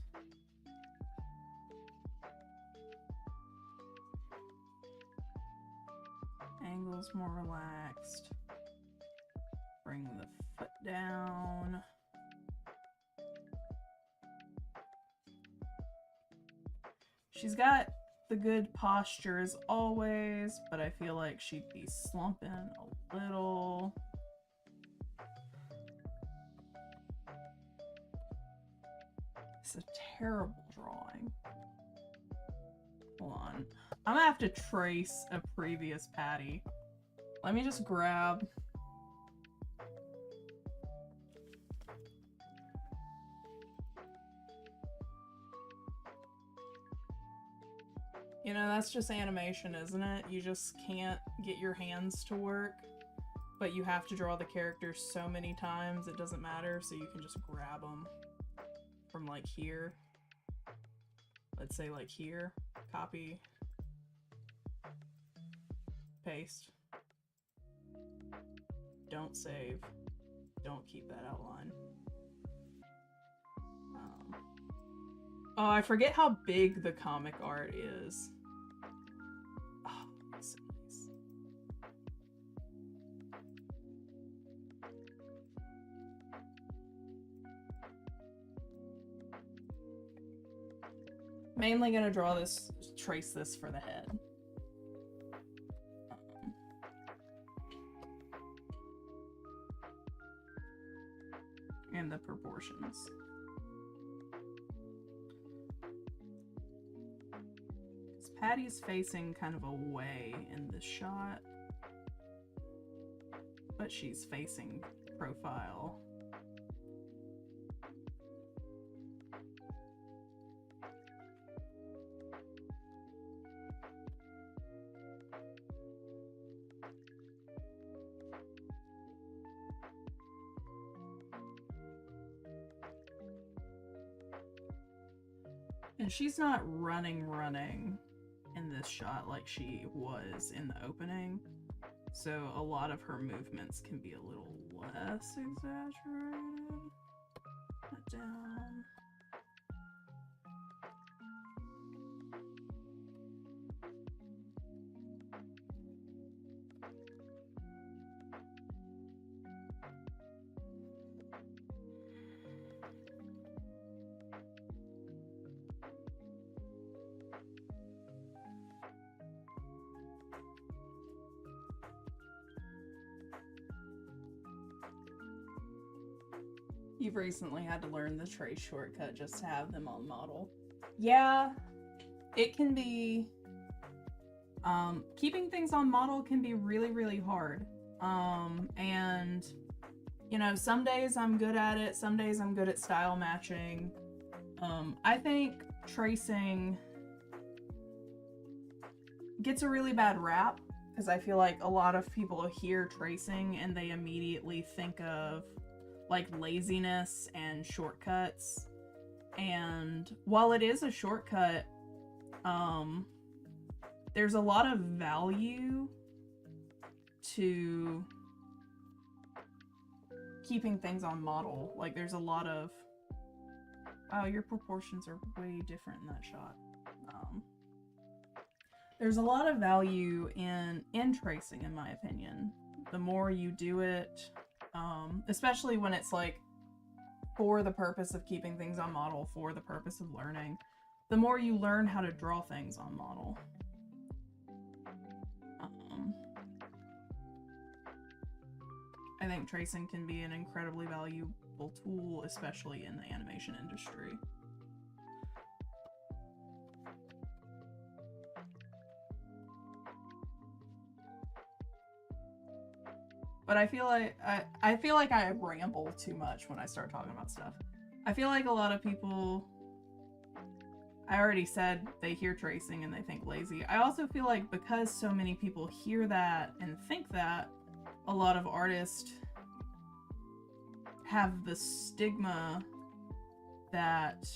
Angles more relaxed. Bring the foot down. She's got the good posture as always, but I feel like she'd be slumping a little. It's a terrible drawing. Hold on. I'm gonna have to trace a previous Patty. Let me just grab... You know, that's just animation, isn't it? You just can't get your hands to work, but you have to draw the characters so many times, it doesn't matter, so you can just grab them from like here. Let's say like here. Copy. Paste. Don't save. Don't keep that outline. Oh, I forget how big the comic art is. Oh, that's so nice. Mainly gonna draw this, trace this for the head. And the proportions. Patty's facing kind of away in this shot, but she's facing profile. And she's not running in this shot like she was in the opening, so a lot of her movements can be a little less exaggerated. Put down. You've recently had to learn the trace shortcut just to have them on model. Yeah, it can be... keeping things on model can be really, really hard. And, you know, some days I'm good at it, some days I'm good at style matching. I think tracing gets a really bad rap, because I feel like a lot of people hear tracing and they immediately think of like laziness and shortcuts. And while it is a shortcut, there's a lot of value to keeping things on model. Like, there's a lot of... Wow, your proportions are way different in that shot. There's a lot of value in tracing, in my opinion. The more you do it, especially when it's like for the purpose of keeping things on model, for the purpose of learning, the more you learn how to draw things on model. I think tracing can be an incredibly valuable tool, especially in the animation industry. But I feel like I ramble too much when I start talking about stuff. I feel like a lot of people, I already said they hear tracing and they think lazy. I also feel like because so many people hear that and think that, a lot of artists have the stigma that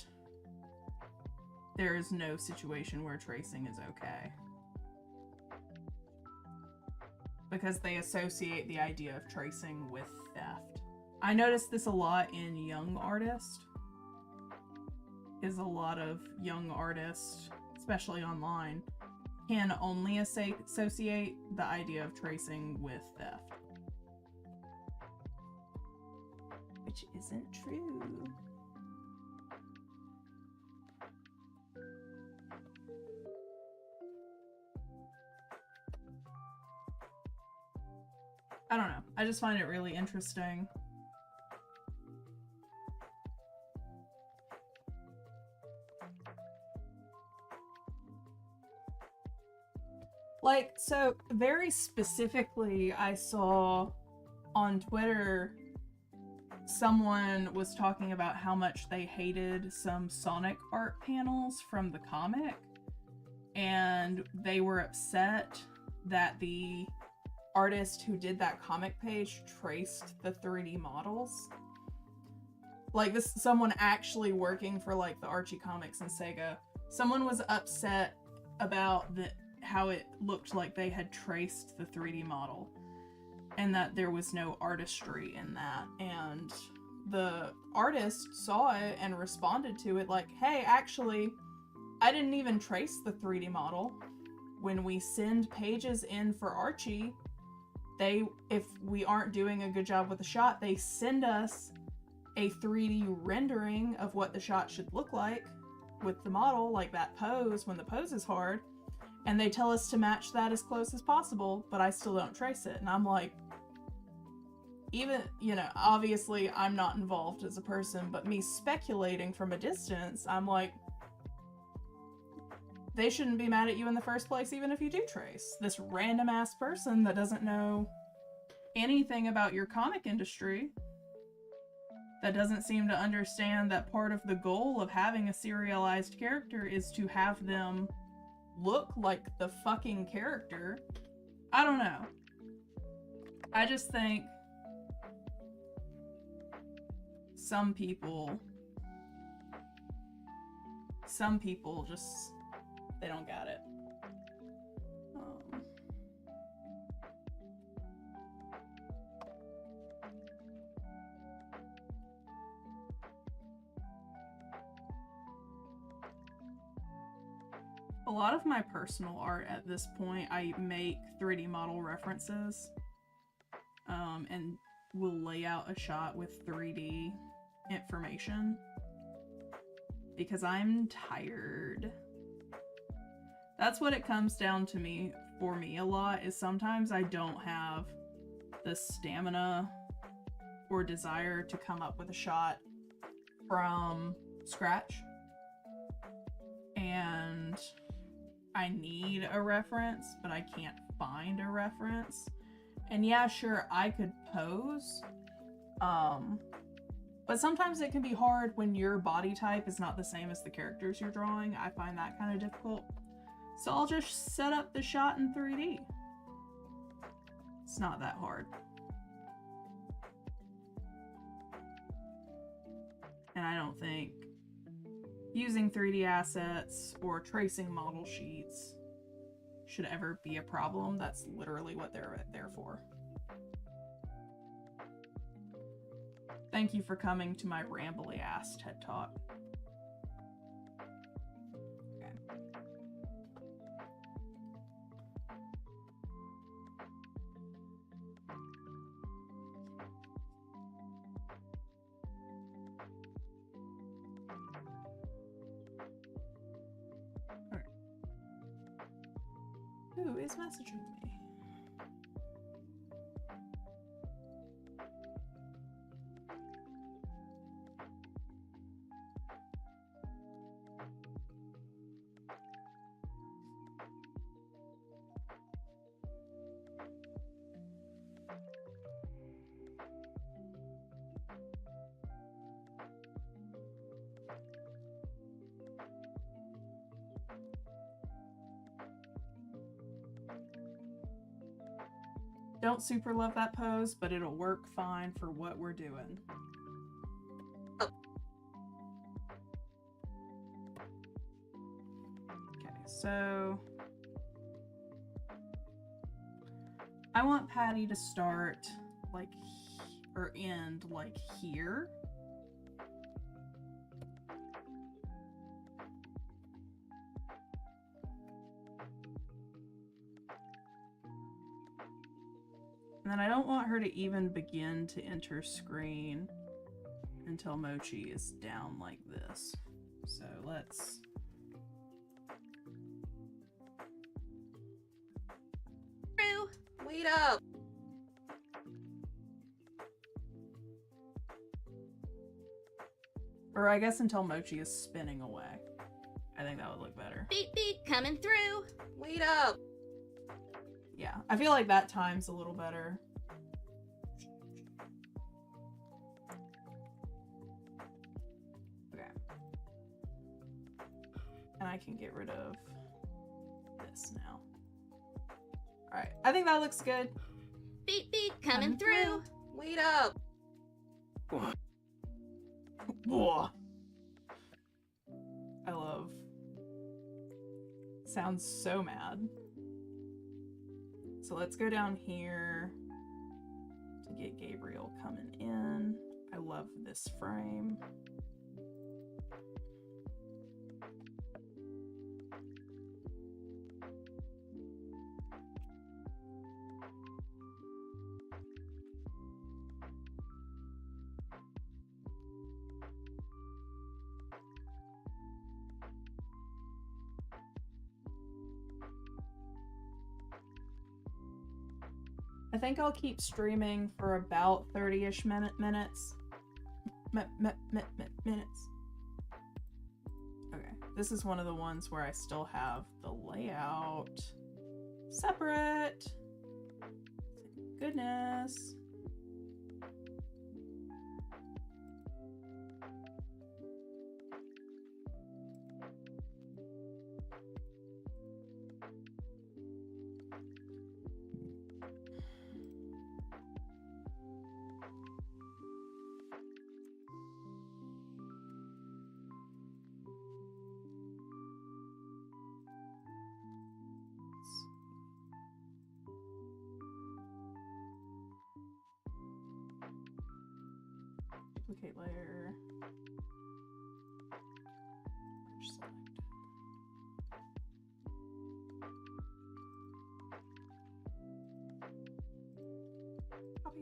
there is no situation where tracing is okay. Because they associate the idea of tracing with theft. I noticed this a lot in young artists. Is a lot of young artists, especially online, can only associate the idea of tracing with theft. Which isn't true. I don't know. I just find it really interesting. Like, so very specifically, I saw on Twitter someone was talking about how much they hated some Sonic art panels from the comic, and they were upset that the artist who did that comic page traced the 3D models. Like, this, someone actually working for like the Archie Comics and Sega, someone was upset about how it looked like they had traced the 3D model and that there was no artistry in that. And the artist saw it and responded to it like, hey, actually, I didn't even trace the 3D model. When we send pages in for Archie, if we aren't doing a good job with the shot, they send us a 3D rendering of what the shot should look like with the model, like that pose when the pose is hard, and they tell us to match that as close as possible, but I still don't trace it. And I'm like, even, you know, obviously I'm not involved as a person, but me speculating from a distance, I'm like, they shouldn't be mad at you in the first place, even if you do trace. This random ass person that doesn't know anything about your comic industry, that doesn't seem to understand that part of the goal of having a serialized character is to have them look like the fucking character. I don't know. I just think some people just, they don't get it. A lot of my personal art at this point, I make 3D model references, and will lay out a shot with 3D information because I'm tired. That's what it comes down to for me a lot, is sometimes I don't have the stamina or desire to come up with a shot from scratch. And I need a reference, but I can't find a reference. And yeah, sure, I could pose, but sometimes it can be hard when your body type is not the same as the characters you're drawing. I find that kind of difficult. So I'll just set up the shot in 3D. It's not that hard. And I don't think using 3D assets or tracing model sheets should ever be a problem. That's literally what they're there for. Thank you for coming to my rambly ass TED Talk. Okay. Alright. Who is messaging me? Don't super love that pose, but it'll work fine for what we're doing. Okay, so I want Patty to start like or end like here. And then I don't want her to even begin to enter screen until Mochi is down like this. So let's... True. Wait up! Or I guess until Mochi is spinning away. I think that would look better. Beep beep coming through. Wait up! Yeah, I feel like that time's a little better. Okay. And I can get rid of this now. Alright, I think that looks good. Beep beep coming through. Wait up! Whoa. I love. Sounds so mad. So let's go down here to get Gabriel coming in. I love this frame. I think I'll keep streaming for about 30-ish minutes. Minutes. Okay, this is one of the ones where I still have the layout separate. Thank goodness. Duplicate layer. Merge select. Copy.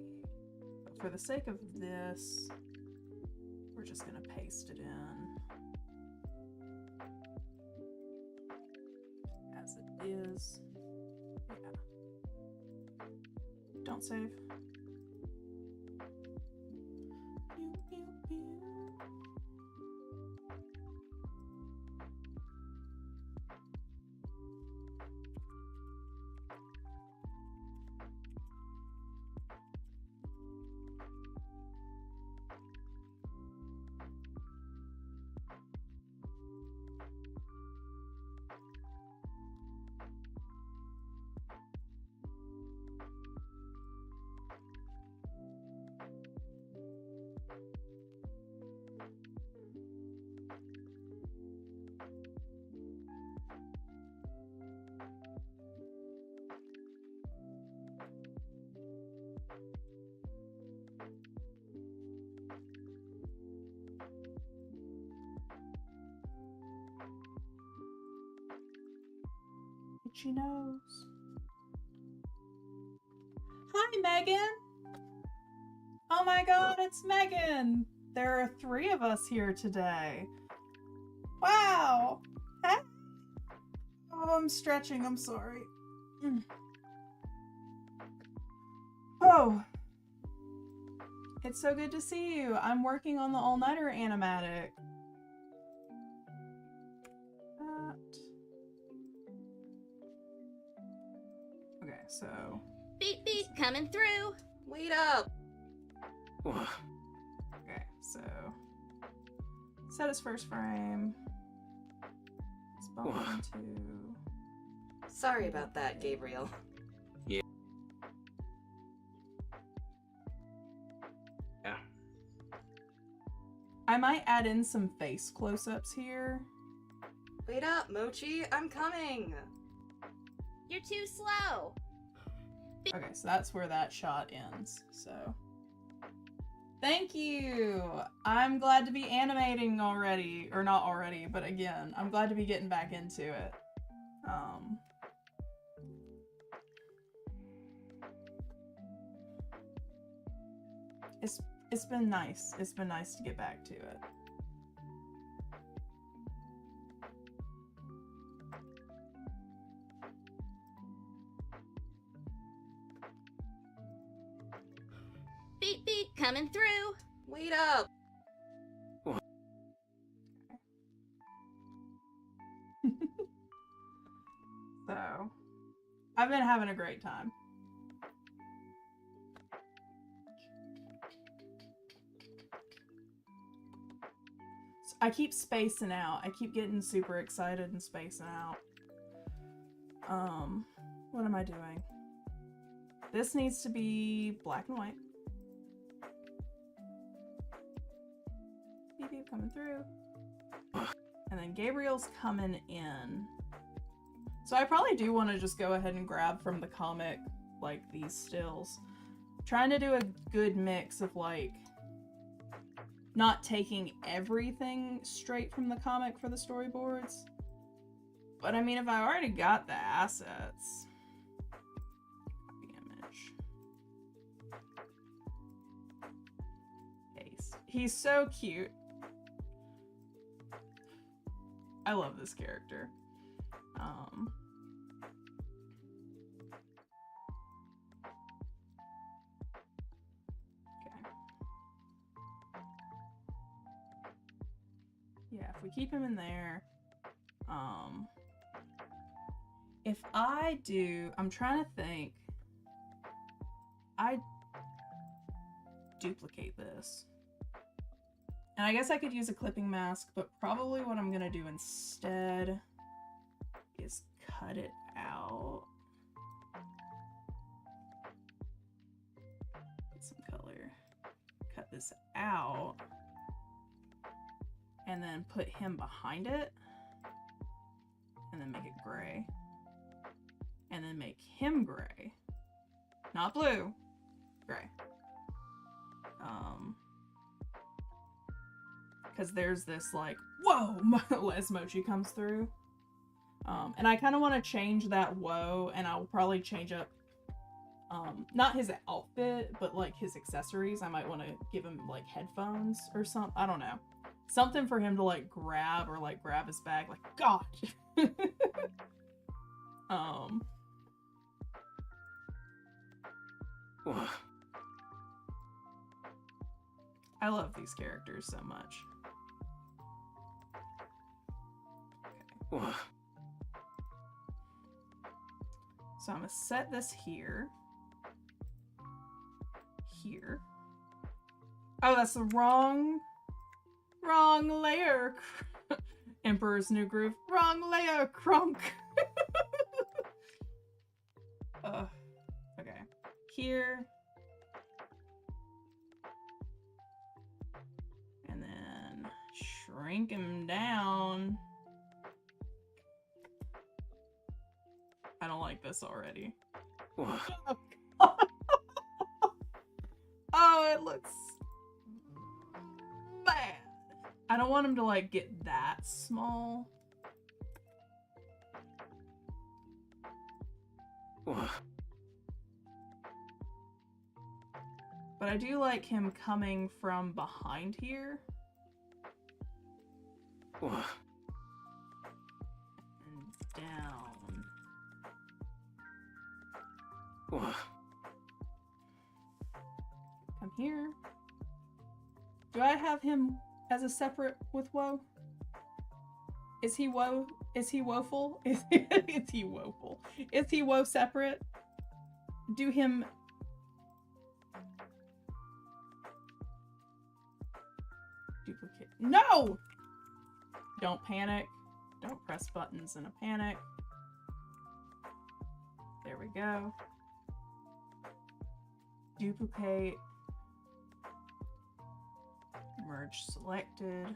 But for the sake of this, we're just gonna paste it in as it is. Yeah. Don't save. Pew, pew, pew. Itchy nose. Hi, Megan! Oh my god, it's Megan! There are 3 of us here today. Wow! Hey. Oh, I'm stretching, I'm sorry. Oh! It's so good to see you. I'm working on the all-nighter animatic. Okay, so... Beep beep, coming through. Wait up! Okay, so... set his first frame. Let's bump it into... Sorry about that, Gabriel. I might add in some face close-ups here. Wait up, Mochi, I'm coming! You're too slow. Okay, so that's where that shot ends, so... Thank you! I'm glad to be animating already. Or not already, but again, I'm glad to be getting back into it. It's been nice. It's been nice to get back to it. Beep beep, coming through. Wait up! So, I've been having a great time. So I keep spacing out. I keep getting super excited and spacing out. What am I doing? This needs to be black and white. Beep beep coming through. And then Gabriel's coming in. So I probably do want to just go ahead and grab from the comic, like, these stills. Trying to do a good mix of, like, not taking everything straight from the comic for the storyboards. But I mean, if I already got the assets... Copy image. Paste. He's so cute. I love this character. Okay. Yeah, if we keep him in there, if I do, I'm trying to think, I duplicate this. And I guess I could use a clipping mask, but probably what I'm gonna do instead is cut it out. Get some color. Cut this out. And then put him behind it. And then make it gray. And then make him gray. Not blue. Gray. Because there's this, like, whoa, as Mochi comes through. And I kind of want to change that whoa, and I'll probably change up, not his outfit, but, like, his accessories. I might want to give him, like, headphones or something. I don't know. Something for him to, like, grab, or, like, grab his bag. Like, God! I love these characters so much. Okay. So I'm gonna set this here. Here. Oh, that's the wrong layer. Emperor's New Groove. Wrong layer, crunk. Okay. Here. And then shrink him down. I don't like this already. Oh, God. Oh, it looks bad. I don't want him to, like, get that small. But I do like him coming from behind here. And down. Come here. Do I have him as a separate with woe? Is he woe? Is he woeful? Is he woeful? Is he woe separate? Do him... Duplicate. No! Don't panic. Don't press buttons in a panic. There we go. Duplicate. Merge selected.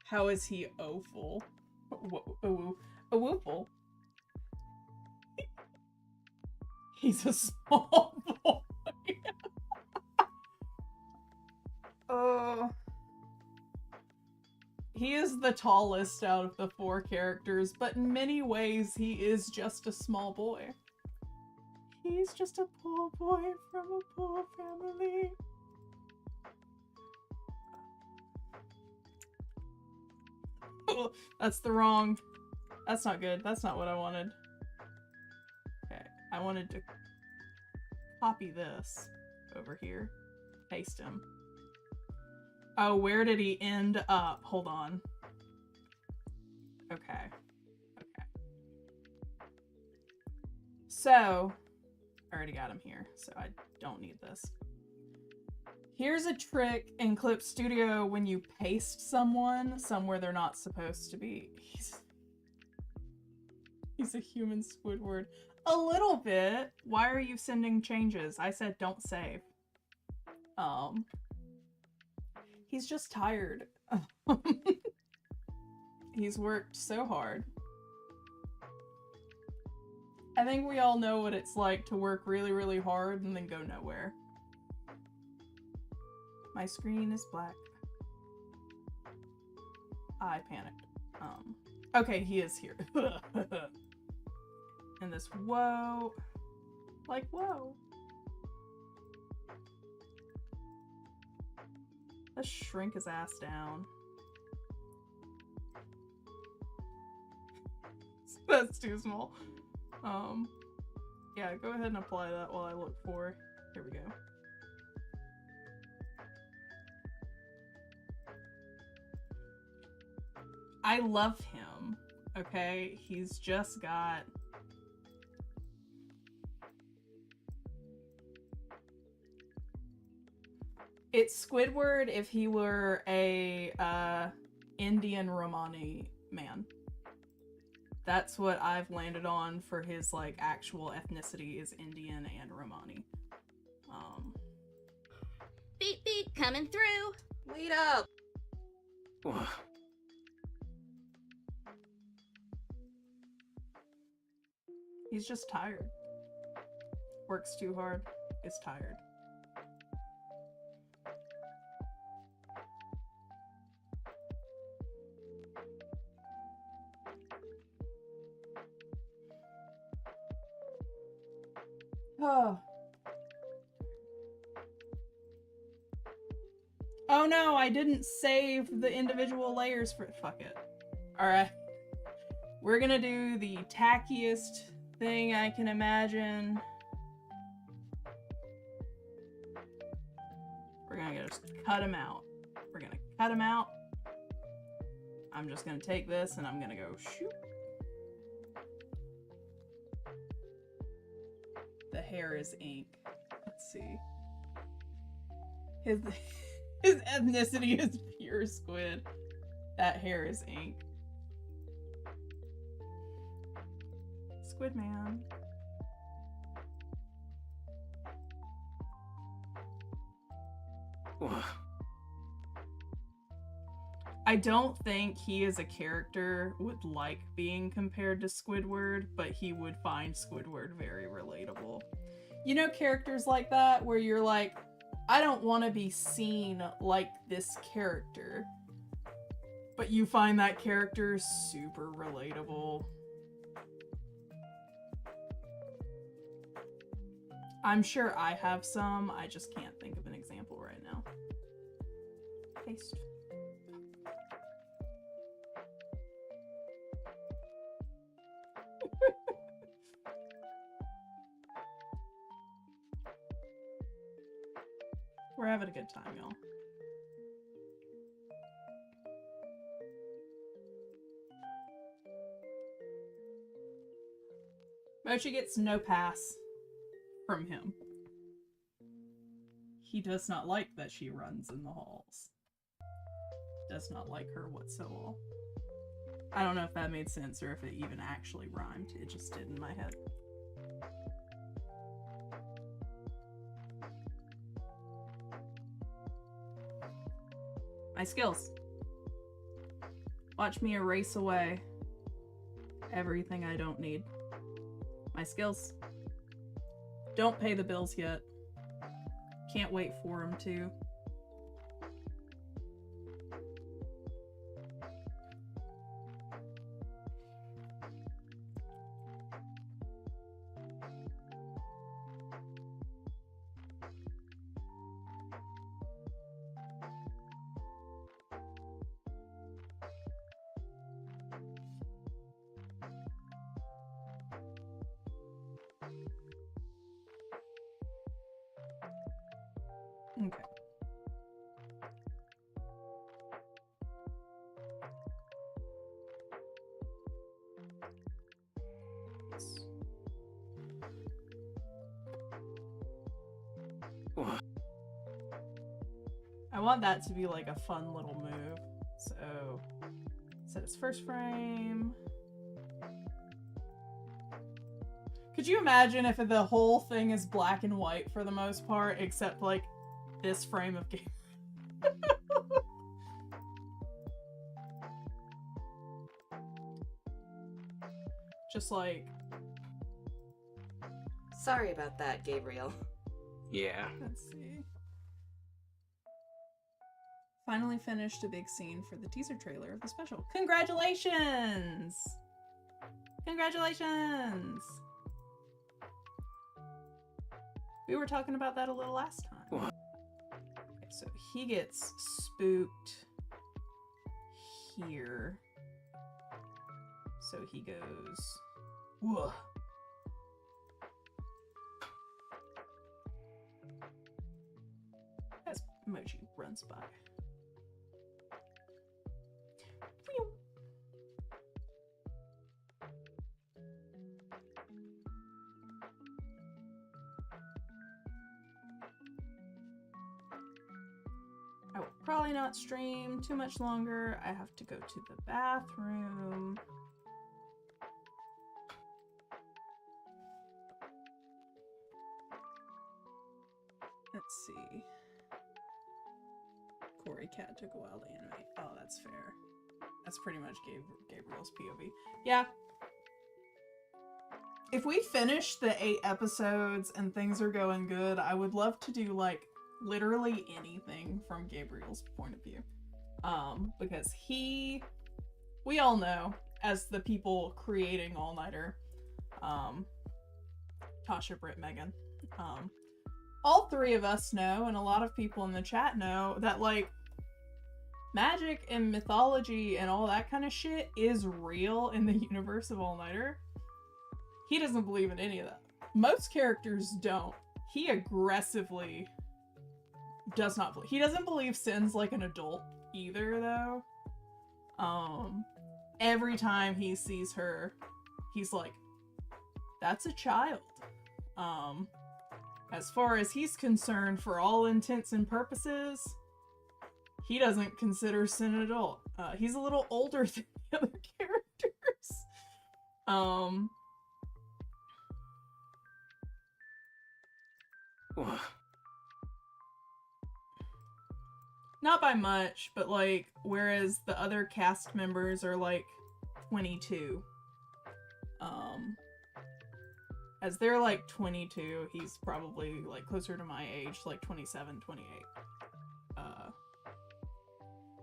How is he awful? A wooful? He's a small boy. He is the tallest out of the 4 characters, but in many ways he is just a small boy. He's just a poor boy from a poor family. Oh, that's not good. That's not what I wanted. Okay, I wanted to copy this over here. Paste him. Oh, where did he end up? Hold on. Okay. Okay. So, I already got him here, so I don't need this. Here's a trick in Clip Studio when you paste someone somewhere they're not supposed to be. He's a human Squidward. A little bit. Why are you sending changes? I said don't save. He's just tired. He's worked so hard. I think we all know what it's like to work really, really hard and then go nowhere. My screen is black. I panicked. Okay, he is here. And this whoa. Like, whoa. Let's shrink his ass down. That's too small. Yeah, go ahead and apply that while I look for. Here we go. I love him, okay? He's just got... It's Squidward if he were a Indian Romani man. That's what I've landed on for his like actual ethnicity is Indian and Romani. Beep beep, coming through. Lead up. He's just tired. Works too hard. Is tired. Oh. Oh no, I didn't save the individual layers for fuck it. Alright. We're gonna do the tackiest thing I can imagine. We're gonna just cut him out. We're gonna cut him out. I'm just gonna take this and I'm gonna go shoot. The hair is ink. Let's see. His ethnicity is pure squid. That hair is ink. Squid man. I don't think he as a character would like being compared to Squidward, but he would find Squidward very relatable. You know characters like that where you're like, I don't want to be seen like this character. but you find that character super relatable. I'm sure I have some, I just can't think of an example right now. Paste. We're having a good time, y'all. Mochi gets no pass from him. He does not like that she runs in the halls. Does not like her whatsoever. I don't know if that made sense or if it even actually rhymed. It just did in my head. My skills. Watch me erase away everything I don't need. My skills. Don't pay the bills yet. Can't wait for them to. Okay. I want that to be like a fun little move. So, set its first frame. Could you imagine if the whole thing is black and white for the most part, except like this frame of game? Just like... Sorry about that, Gabriel. Yeah. Let's see. Finally finished a big scene for the teaser trailer of the special. Congratulations! Congratulations! We were talking about that a little last time. What? Okay, so he gets spooked here. So he goes... Whoa. As Mochi runs by. I will probably not stream too much longer. I have to go to the bathroom. Let's see. Corey Cat took a while to animate. Oh, that's fair. That's pretty much Gabriel's POV. Yeah. If we finish the 8 episodes and things are going good, I would love to do, like, literally anything from Gabriel's point of view. Because we all know, as the people creating All Nighter, Tasha, Britt, Megan, all 3 of us know, and a lot of people in the chat know, that, like, magic and mythology and all that kind of shit is real in the universe of All Nighter. He doesn't believe in any of that. Most characters don't. He aggressively does not believe. He doesn't believe Sin's like an adult either, though. Every time he sees her, he's like, that's a child. As far as he's concerned, for all intents and purposes, he doesn't consider Sin an adult. He's a little older than the other characters. Not by much, but like, whereas the other cast members are like 22. As they're like 22, he's probably like closer to my age, like 27, 28.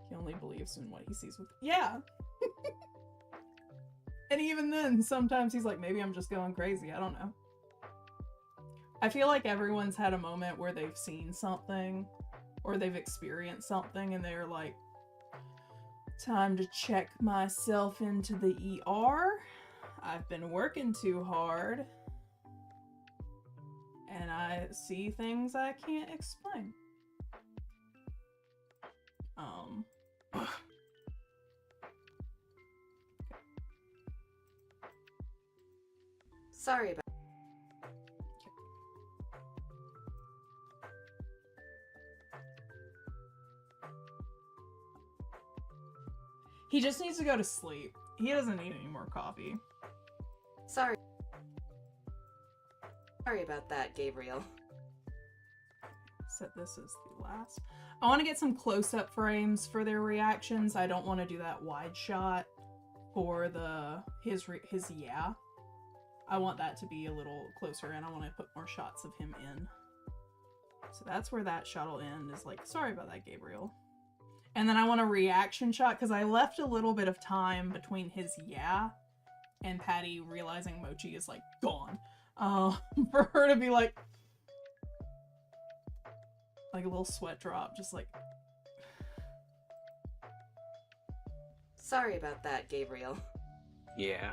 He only believes in what he sees with. Yeah. And even then, sometimes he's like, maybe I'm just going crazy. I don't know. I feel like everyone's had a moment where they've seen something or they've experienced something and they're like, time to check myself into the ER. I've been working too hard. And I see things I can't explain. Sorry about. He just needs to go to sleep. He doesn't need any more coffee. Sorry. Sorry about that, Gabriel. Set this as the last. I want to get some close-up frames for their reactions. I don't want to do that wide shot for his yeah. I want that to be a little closer, and I want to put more shots of him in. So that's where that shot will end, is like, sorry about that, Gabriel. And then I want a reaction shot, because I left a little bit of time between his yeah and Patty realizing Mochi is, like, gone. For her to be like a little sweat drop, just like... Sorry about that, Gabriel. Yeah.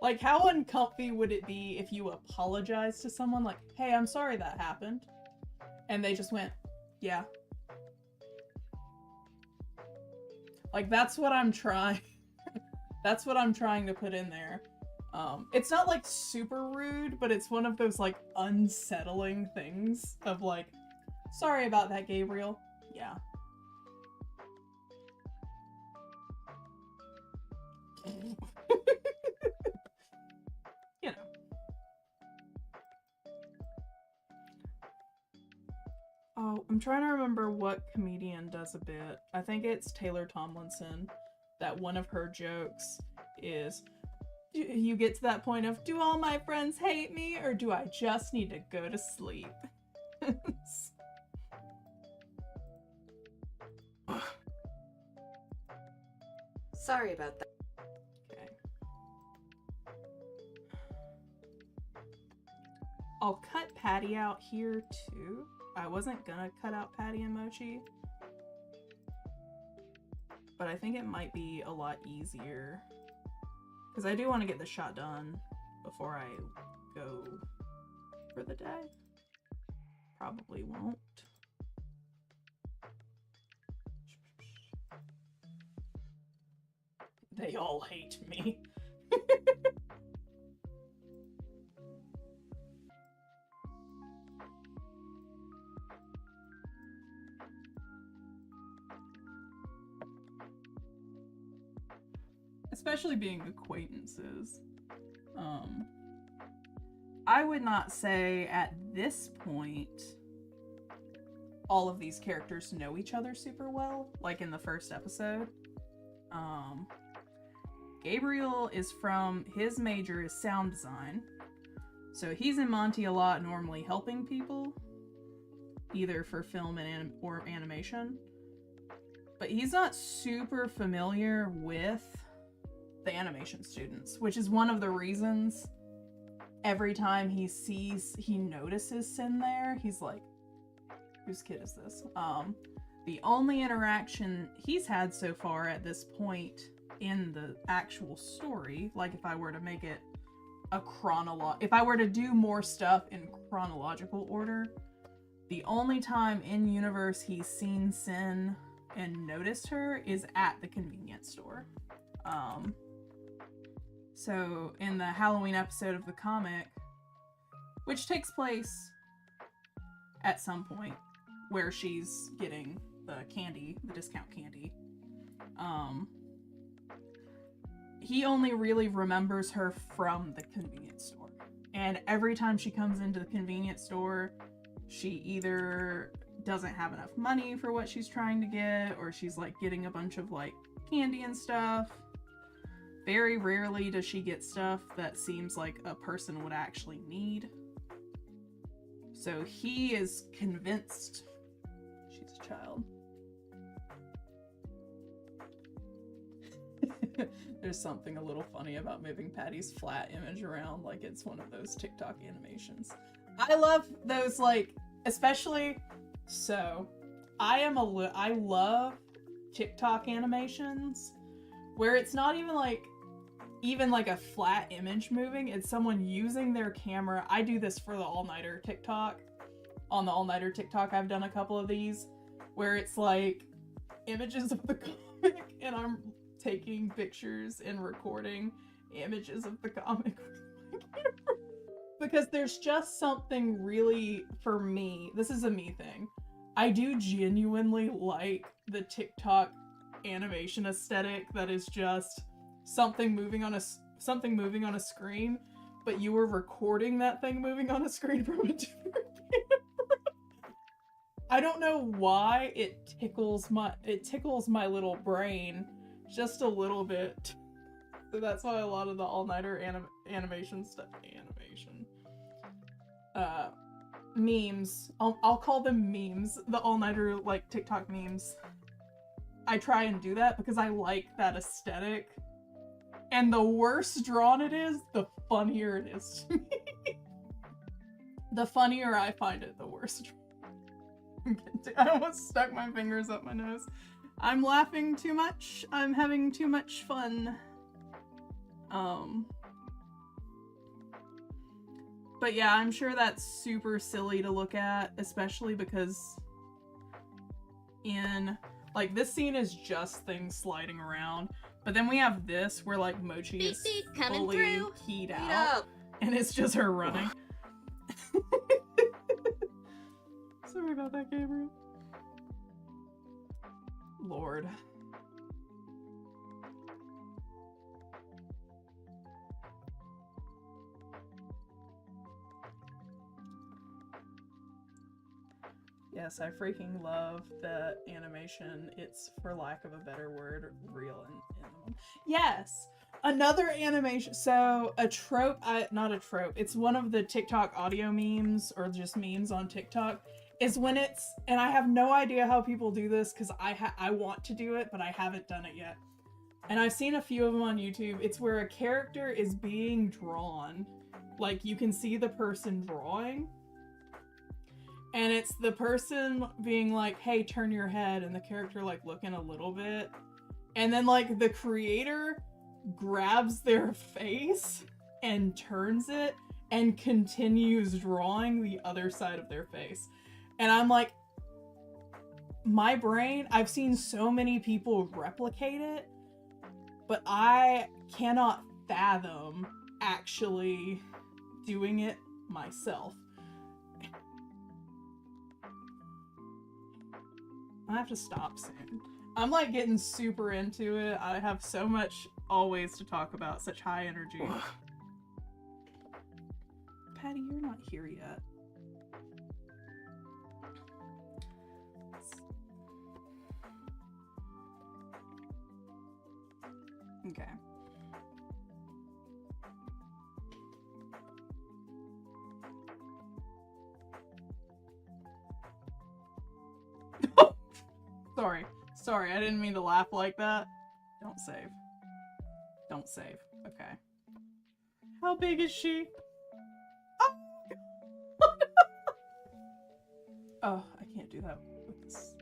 Like, how uncomfy would it be if you apologized to someone, like, hey, I'm sorry that happened, and they just went, yeah. Like, that's what I'm trying. That's what I'm trying to put in there. It's not, like, super rude, but it's one of those, like, unsettling things of, like, sorry about that, Gabriel. Yeah. You know. Oh, I'm trying to remember what comedian does a bit. I think it's Taylor Tomlinson, that one of her jokes is, you get to that point of, do all my friends hate me, or do I just need to go to sleep? Sorry about that. Okay. I'll cut Patty out here too. I wasn't gonna cut out Patty and Mochi, but I think it might be a lot easier because I do want to get the shot done before I go for the day. Probably won't. They all hate me. Especially being acquaintances. I would not say at this point all of these characters know each other super well, like in the first episode. Gabriel is his major is sound design. So he's in Monty a lot, normally helping people, either for film or animation. But he's not super familiar with the animation students, which is one of the reasons every time he notices Sin there, he's like, whose kid is this? The only interaction he's had so far at this point in the actual story, like if I were to make it if I were to do more stuff in chronological order, the only time in universe he's seen Sin and noticed her is at the convenience store. So in the Halloween episode of the comic, which takes place at some point where she's getting the candy, the discount candy, he only really remembers her from the convenience store. And every time she comes into the convenience store, she either doesn't have enough money for what she's trying to get, or she's like getting a bunch of like candy and stuff. Very rarely does she get stuff that seems like a person would actually need. So he is convinced she's a child. There's something a little funny about moving Patty's flat image around like it's one of those TikTok animations. I love those, like, especially, so, I love TikTok animations where it's not even like a flat image moving, it's someone using their camera. I do this for the all-nighter TikTok. On the all-nighter TikTok, I've done a couple of these where it's like images of the comic and I'm taking pictures and recording images of the comic with my camera. Because there's just something really, for me, this is a me thing, I do genuinely like the TikTok animation aesthetic that is just something moving on a screen, but you were recording that thing moving on a screen from a different camera. I don't know why it tickles my little brain just a little bit. So that's why a lot of the all-nighter animation stuff, memes, I'll call them memes, the all-nighter, like, TikTok memes. I try and do that because I like that aesthetic. And the worse drawn it is, the funnier it is to me. The funnier I find it, the worse drawn. I almost stuck my fingers up my nose. I'm laughing too much. I'm having too much fun. But yeah, I'm sure that's super silly to look at, especially because in, like, this scene is just things sliding around, but then we have this where, like, Mochi Beep, is beep, coming fully through. keyed Wait out, up. and it's just her running. Sorry about that, Gabriel. Lord. Yes, I freaking love the animation. It's, for lack of a better word, real and yes! Another animation. So, a trope, not a trope, it's one of the TikTok audio memes, or just memes on TikTok, is when it's, and I have no idea how people do this, because I want to do it, but I haven't done it yet. And I've seen a few of them on YouTube. It's where a character is being drawn. Like, you can see the person drawing, and it's the person being like, hey, turn your head, and the character, like, looking a little bit. And then, like, the creator grabs their face and turns it and continues drawing the other side of their face. And I'm like, my brain, I've seen so many people replicate it, but I cannot fathom actually doing it myself. I have to stop soon. I'm, like, getting super into it. I have so much always to talk about, such high energy. Patty, you're not here yet. Okay. Sorry, I didn't mean to laugh like that. Don't save. Don't save. Okay. How big is she? Oh, oh, I can't do that with this.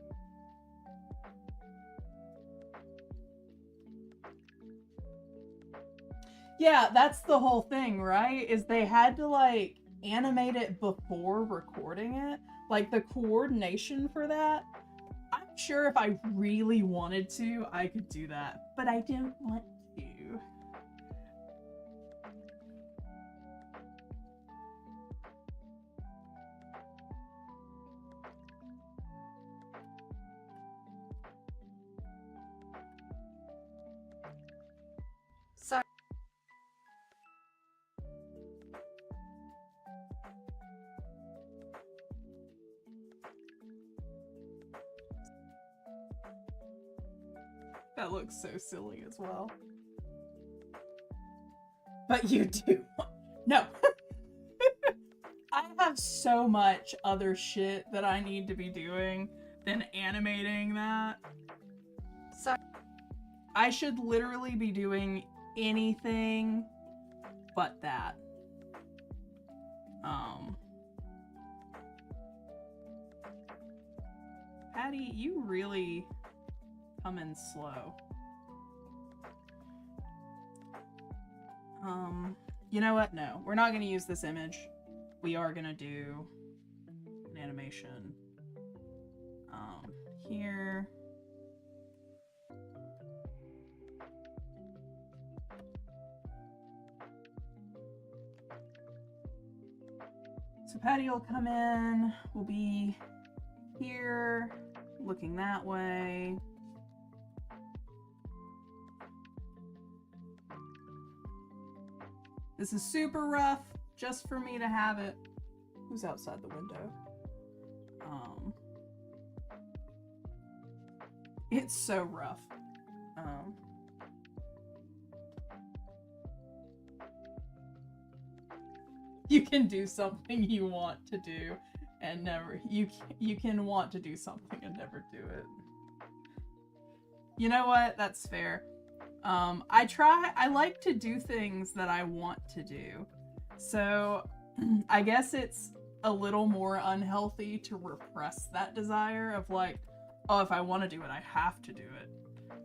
Yeah, that's the whole thing, right? Is they had to, like, animate it before recording it. Like, the coordination for that. I'm sure if I really wanted to, I could do that. But I don't want to. Sorry. That looks so silly as well. But you do. No. I have so much other shit that I need to be doing than animating that. Sorry. I should literally be doing anything but that. Patty, you really come in slow. You know what? No, we're not going to use this image. We are going to do an animation. Here. So Patty will come in, we'll be here, looking that way. This is super rough, just for me to have it. Who's outside the window? It's so rough. You can do something you want to do and never you can want to do something and never do it. You know what? That's fair. I like to do things that I want to do. So I guess it's a little more unhealthy to repress that desire of like, oh, if I want to do it, I have to do it.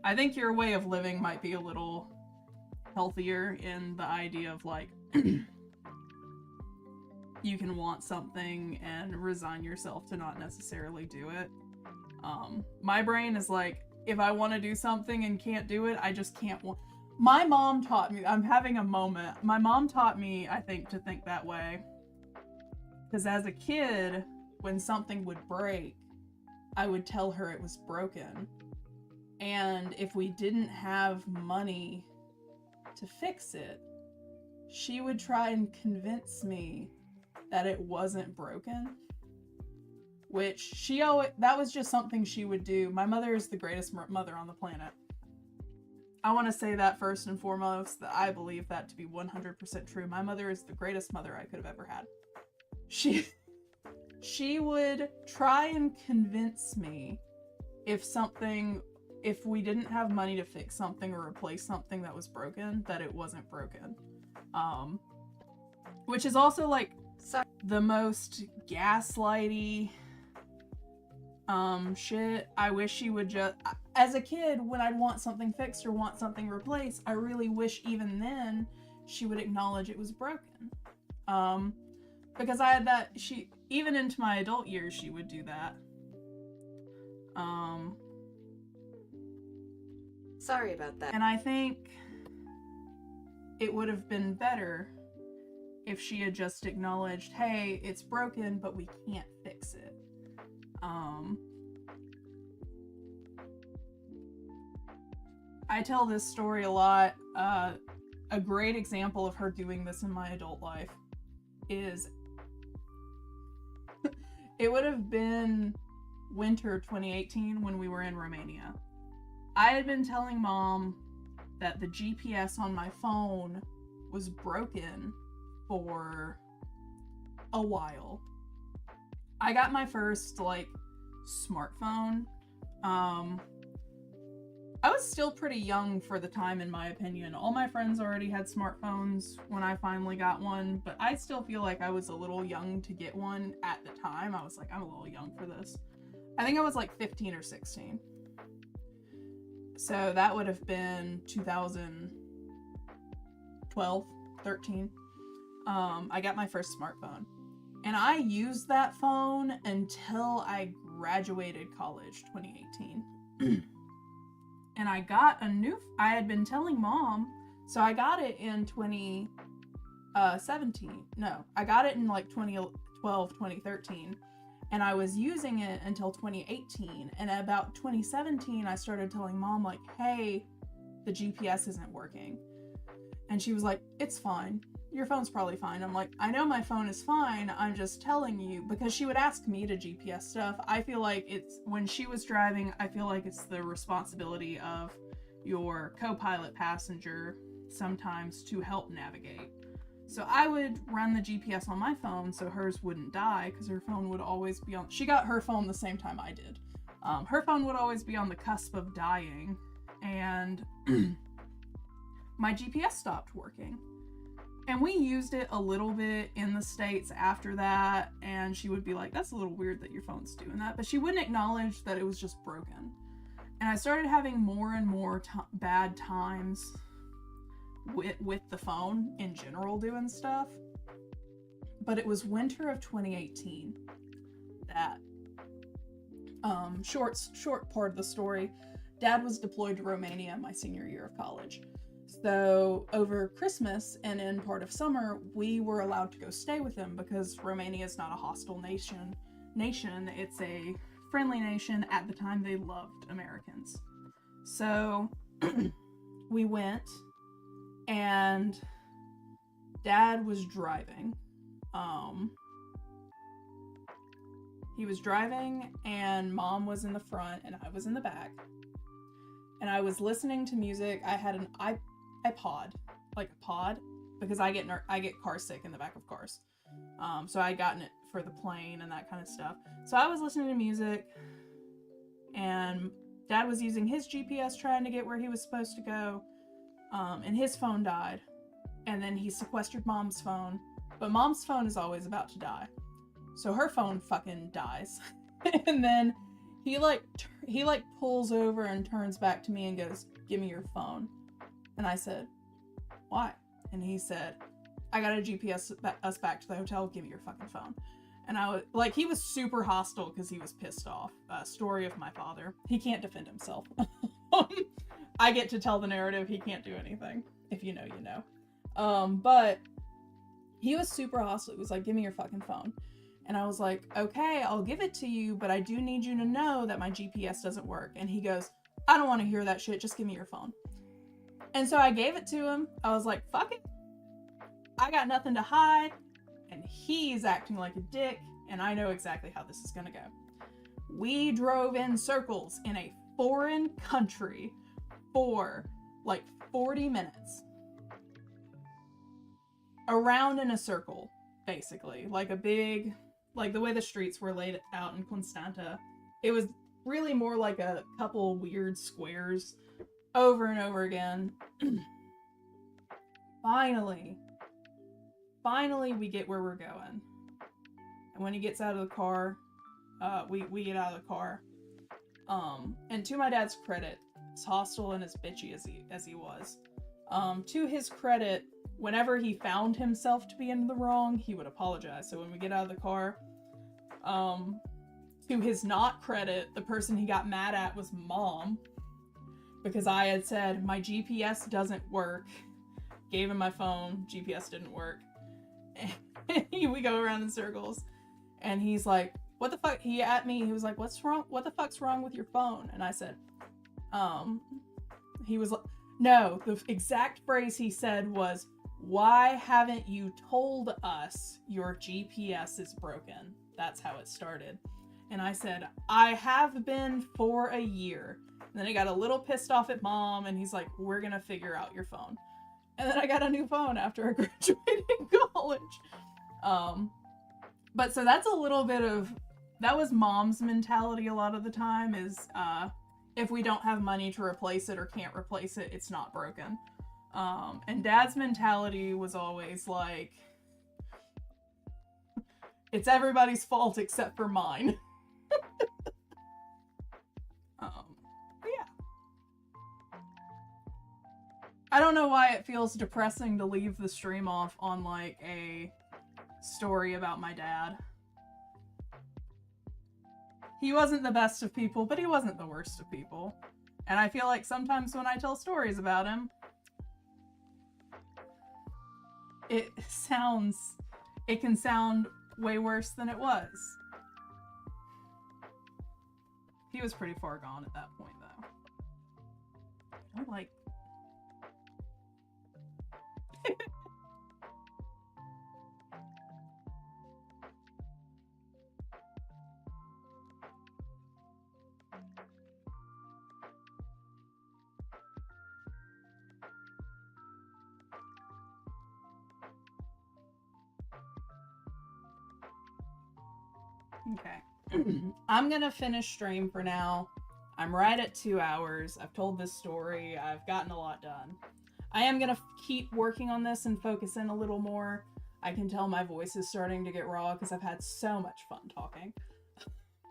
I think your way of living might be a little healthier in the idea of like, you can want something and resign yourself to not necessarily do it. My brain is like, if I want to do something and can't do it, I just can't My mom taught me, I'm having a moment. My mom taught me, I think, to think that way. Because as a kid, when something would break, I would tell her it was broken. And if we didn't have money to fix it, she would try and convince me that it wasn't broken. Which that was just something she would do. My mother is the greatest mother on the planet. I want to say that first and foremost, that I believe that to be 100% true. My mother is the greatest mother I could have ever had. She would try and convince me if we didn't have money to fix something or replace something that was broken, that it wasn't broken. Which is also like the most gaslighty shit. I wish she would just, as a kid, when I'd want something fixed or want something replaced, I really wish even then she would acknowledge it was broken. Because I had that, even into my adult years, she would do that. Sorry about that. And I think it would have been better if she had just acknowledged, hey, it's broken, but we can't fix it. I tell this story a lot. A great example of her doing this in my adult life is it would have been winter 2018 when we were in Romania. I had been telling Mom that the GPS on my phone was broken for a while. I got my first smartphone. I was still pretty young for the time, in my opinion. All my friends already had smartphones when I finally got one, but I still feel like I was a little young to get one at the time. I was like, I'm a little young for this. I think I was like 15 or 16. So that would have been 2012, 13. I got my first smartphone. And I used that phone until I graduated college, 2018. And I got I had been telling Mom, so I got it in 2017. No, I got it in 2012, 2013. And I was using it until 2018. And about 2017, I started telling Mom, hey, the GPS isn't working. And she was like, it's fine. Your phone's probably fine. I'm like, I know my phone is fine. I'm just telling you, because she would ask me to GPS stuff. I feel like when she was driving, I feel like it's the responsibility of your co-pilot passenger sometimes to help navigate. So I would run the GPS on my phone so hers wouldn't die, because her phone would always be on. She got her phone the same time I did. Her phone would always be on the cusp of dying, and my GPS stopped working. And we used it a little bit in the States after that, and she would be like, that's a little weird that your phone's doing that, but she wouldn't acknowledge that it was just broken. And I started having more and more bad times with the phone in general doing stuff. But it was winter of 2018 that, short part of the story, Dad was deployed to Romania my senior year of college. So over Christmas and in part of summer, we were allowed to go stay with him because Romania is not a hostile nation. It's a friendly nation. At the time, they loved Americans. So we went, and Dad was driving. He was driving, and Mom was in the front, and I was in the back. And I was listening to music. I had an iPod, like a pod, because I get car sick in the back of cars. So I had gotten it for the plane and that kind of stuff. So I was listening to music, and Dad was using his GPS trying to get where he was supposed to go, and his phone died. And then he sequestered Mom's phone, but Mom's phone is always about to die. So her phone fucking dies. And then he pulls over and turns back to me and goes, give me your phone. And I said, why? And he said, I gotta GPS us back to the hotel, give me your fucking phone. And I was like, he was super hostile because he was pissed off. Story of my father. He can't defend himself. I get to tell the narrative, he can't do anything. If you know, you know. But he was super hostile. He was like, give me your fucking phone. And I was like, okay, I'll give it to you, but I do need you to know that my GPS doesn't work. And he goes, I don't want to hear that shit, just give me your phone. And so I gave it to him. I was like, fuck it. I got nothing to hide. And he's acting like a dick, and I know exactly how this is gonna go. We drove in circles in a foreign country for like 40 minutes. Around in a circle, basically. Like a big, like the way the streets were laid out in Constanta. It was really more like a couple weird squares over and over again. Finally we get where we're going. And when he gets out of the car, we get out of the car. And to my dad's credit, as hostile and as bitchy as he was, to his credit, whenever he found himself to be in the wrong, he would apologize. So when we get out of the car, to his not credit, the person he got mad at was Mom, because I had said, my GPS doesn't work. Gave him my phone, GPS didn't work. And we go around in circles. And he's like, what the fuck? He at me, he was like, what's wrong? What the fuck's wrong with your phone? And I said, he was like, no, the exact phrase he said was, why haven't you told us your GPS is broken? That's how it started. And I said, I have been for a year. And then I got a little pissed off at Mom, and he's like, we're gonna figure out your phone. And then I got a new phone after I graduated college. But so that's a little bit of, that was Mom's mentality a lot of the time is, if we don't have money to replace it or can't replace it, it's not broken. And Dad's mentality was always like, it's everybody's fault except for mine. But yeah. I don't know why it feels depressing to leave the stream off on like a story about my dad. He wasn't the best of people, but he wasn't the worst of people. And I feel like sometimes when I tell stories about him, it can sound way worse than it was. He was pretty far gone at that point, though. I'm like... Okay. I'm gonna finish stream for now. I'm right at 2 hours. I've told this story. I've gotten a lot done. I am gonna keep working on this and focus in a little more. I can tell my voice is starting to get raw because I've had so much fun talking.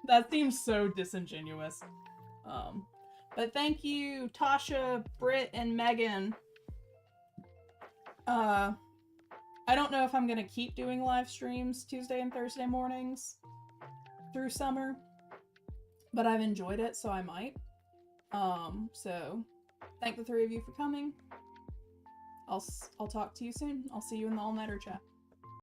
That seems so disingenuous. But thank you, Tasha, Britt, and Megan. I don't know if I'm gonna keep doing live streams Tuesday and Thursday mornings through summer, but I've enjoyed it, so I might. So thank the three of you for coming. I'll talk to you soon. I'll see you in the all-nighter chat.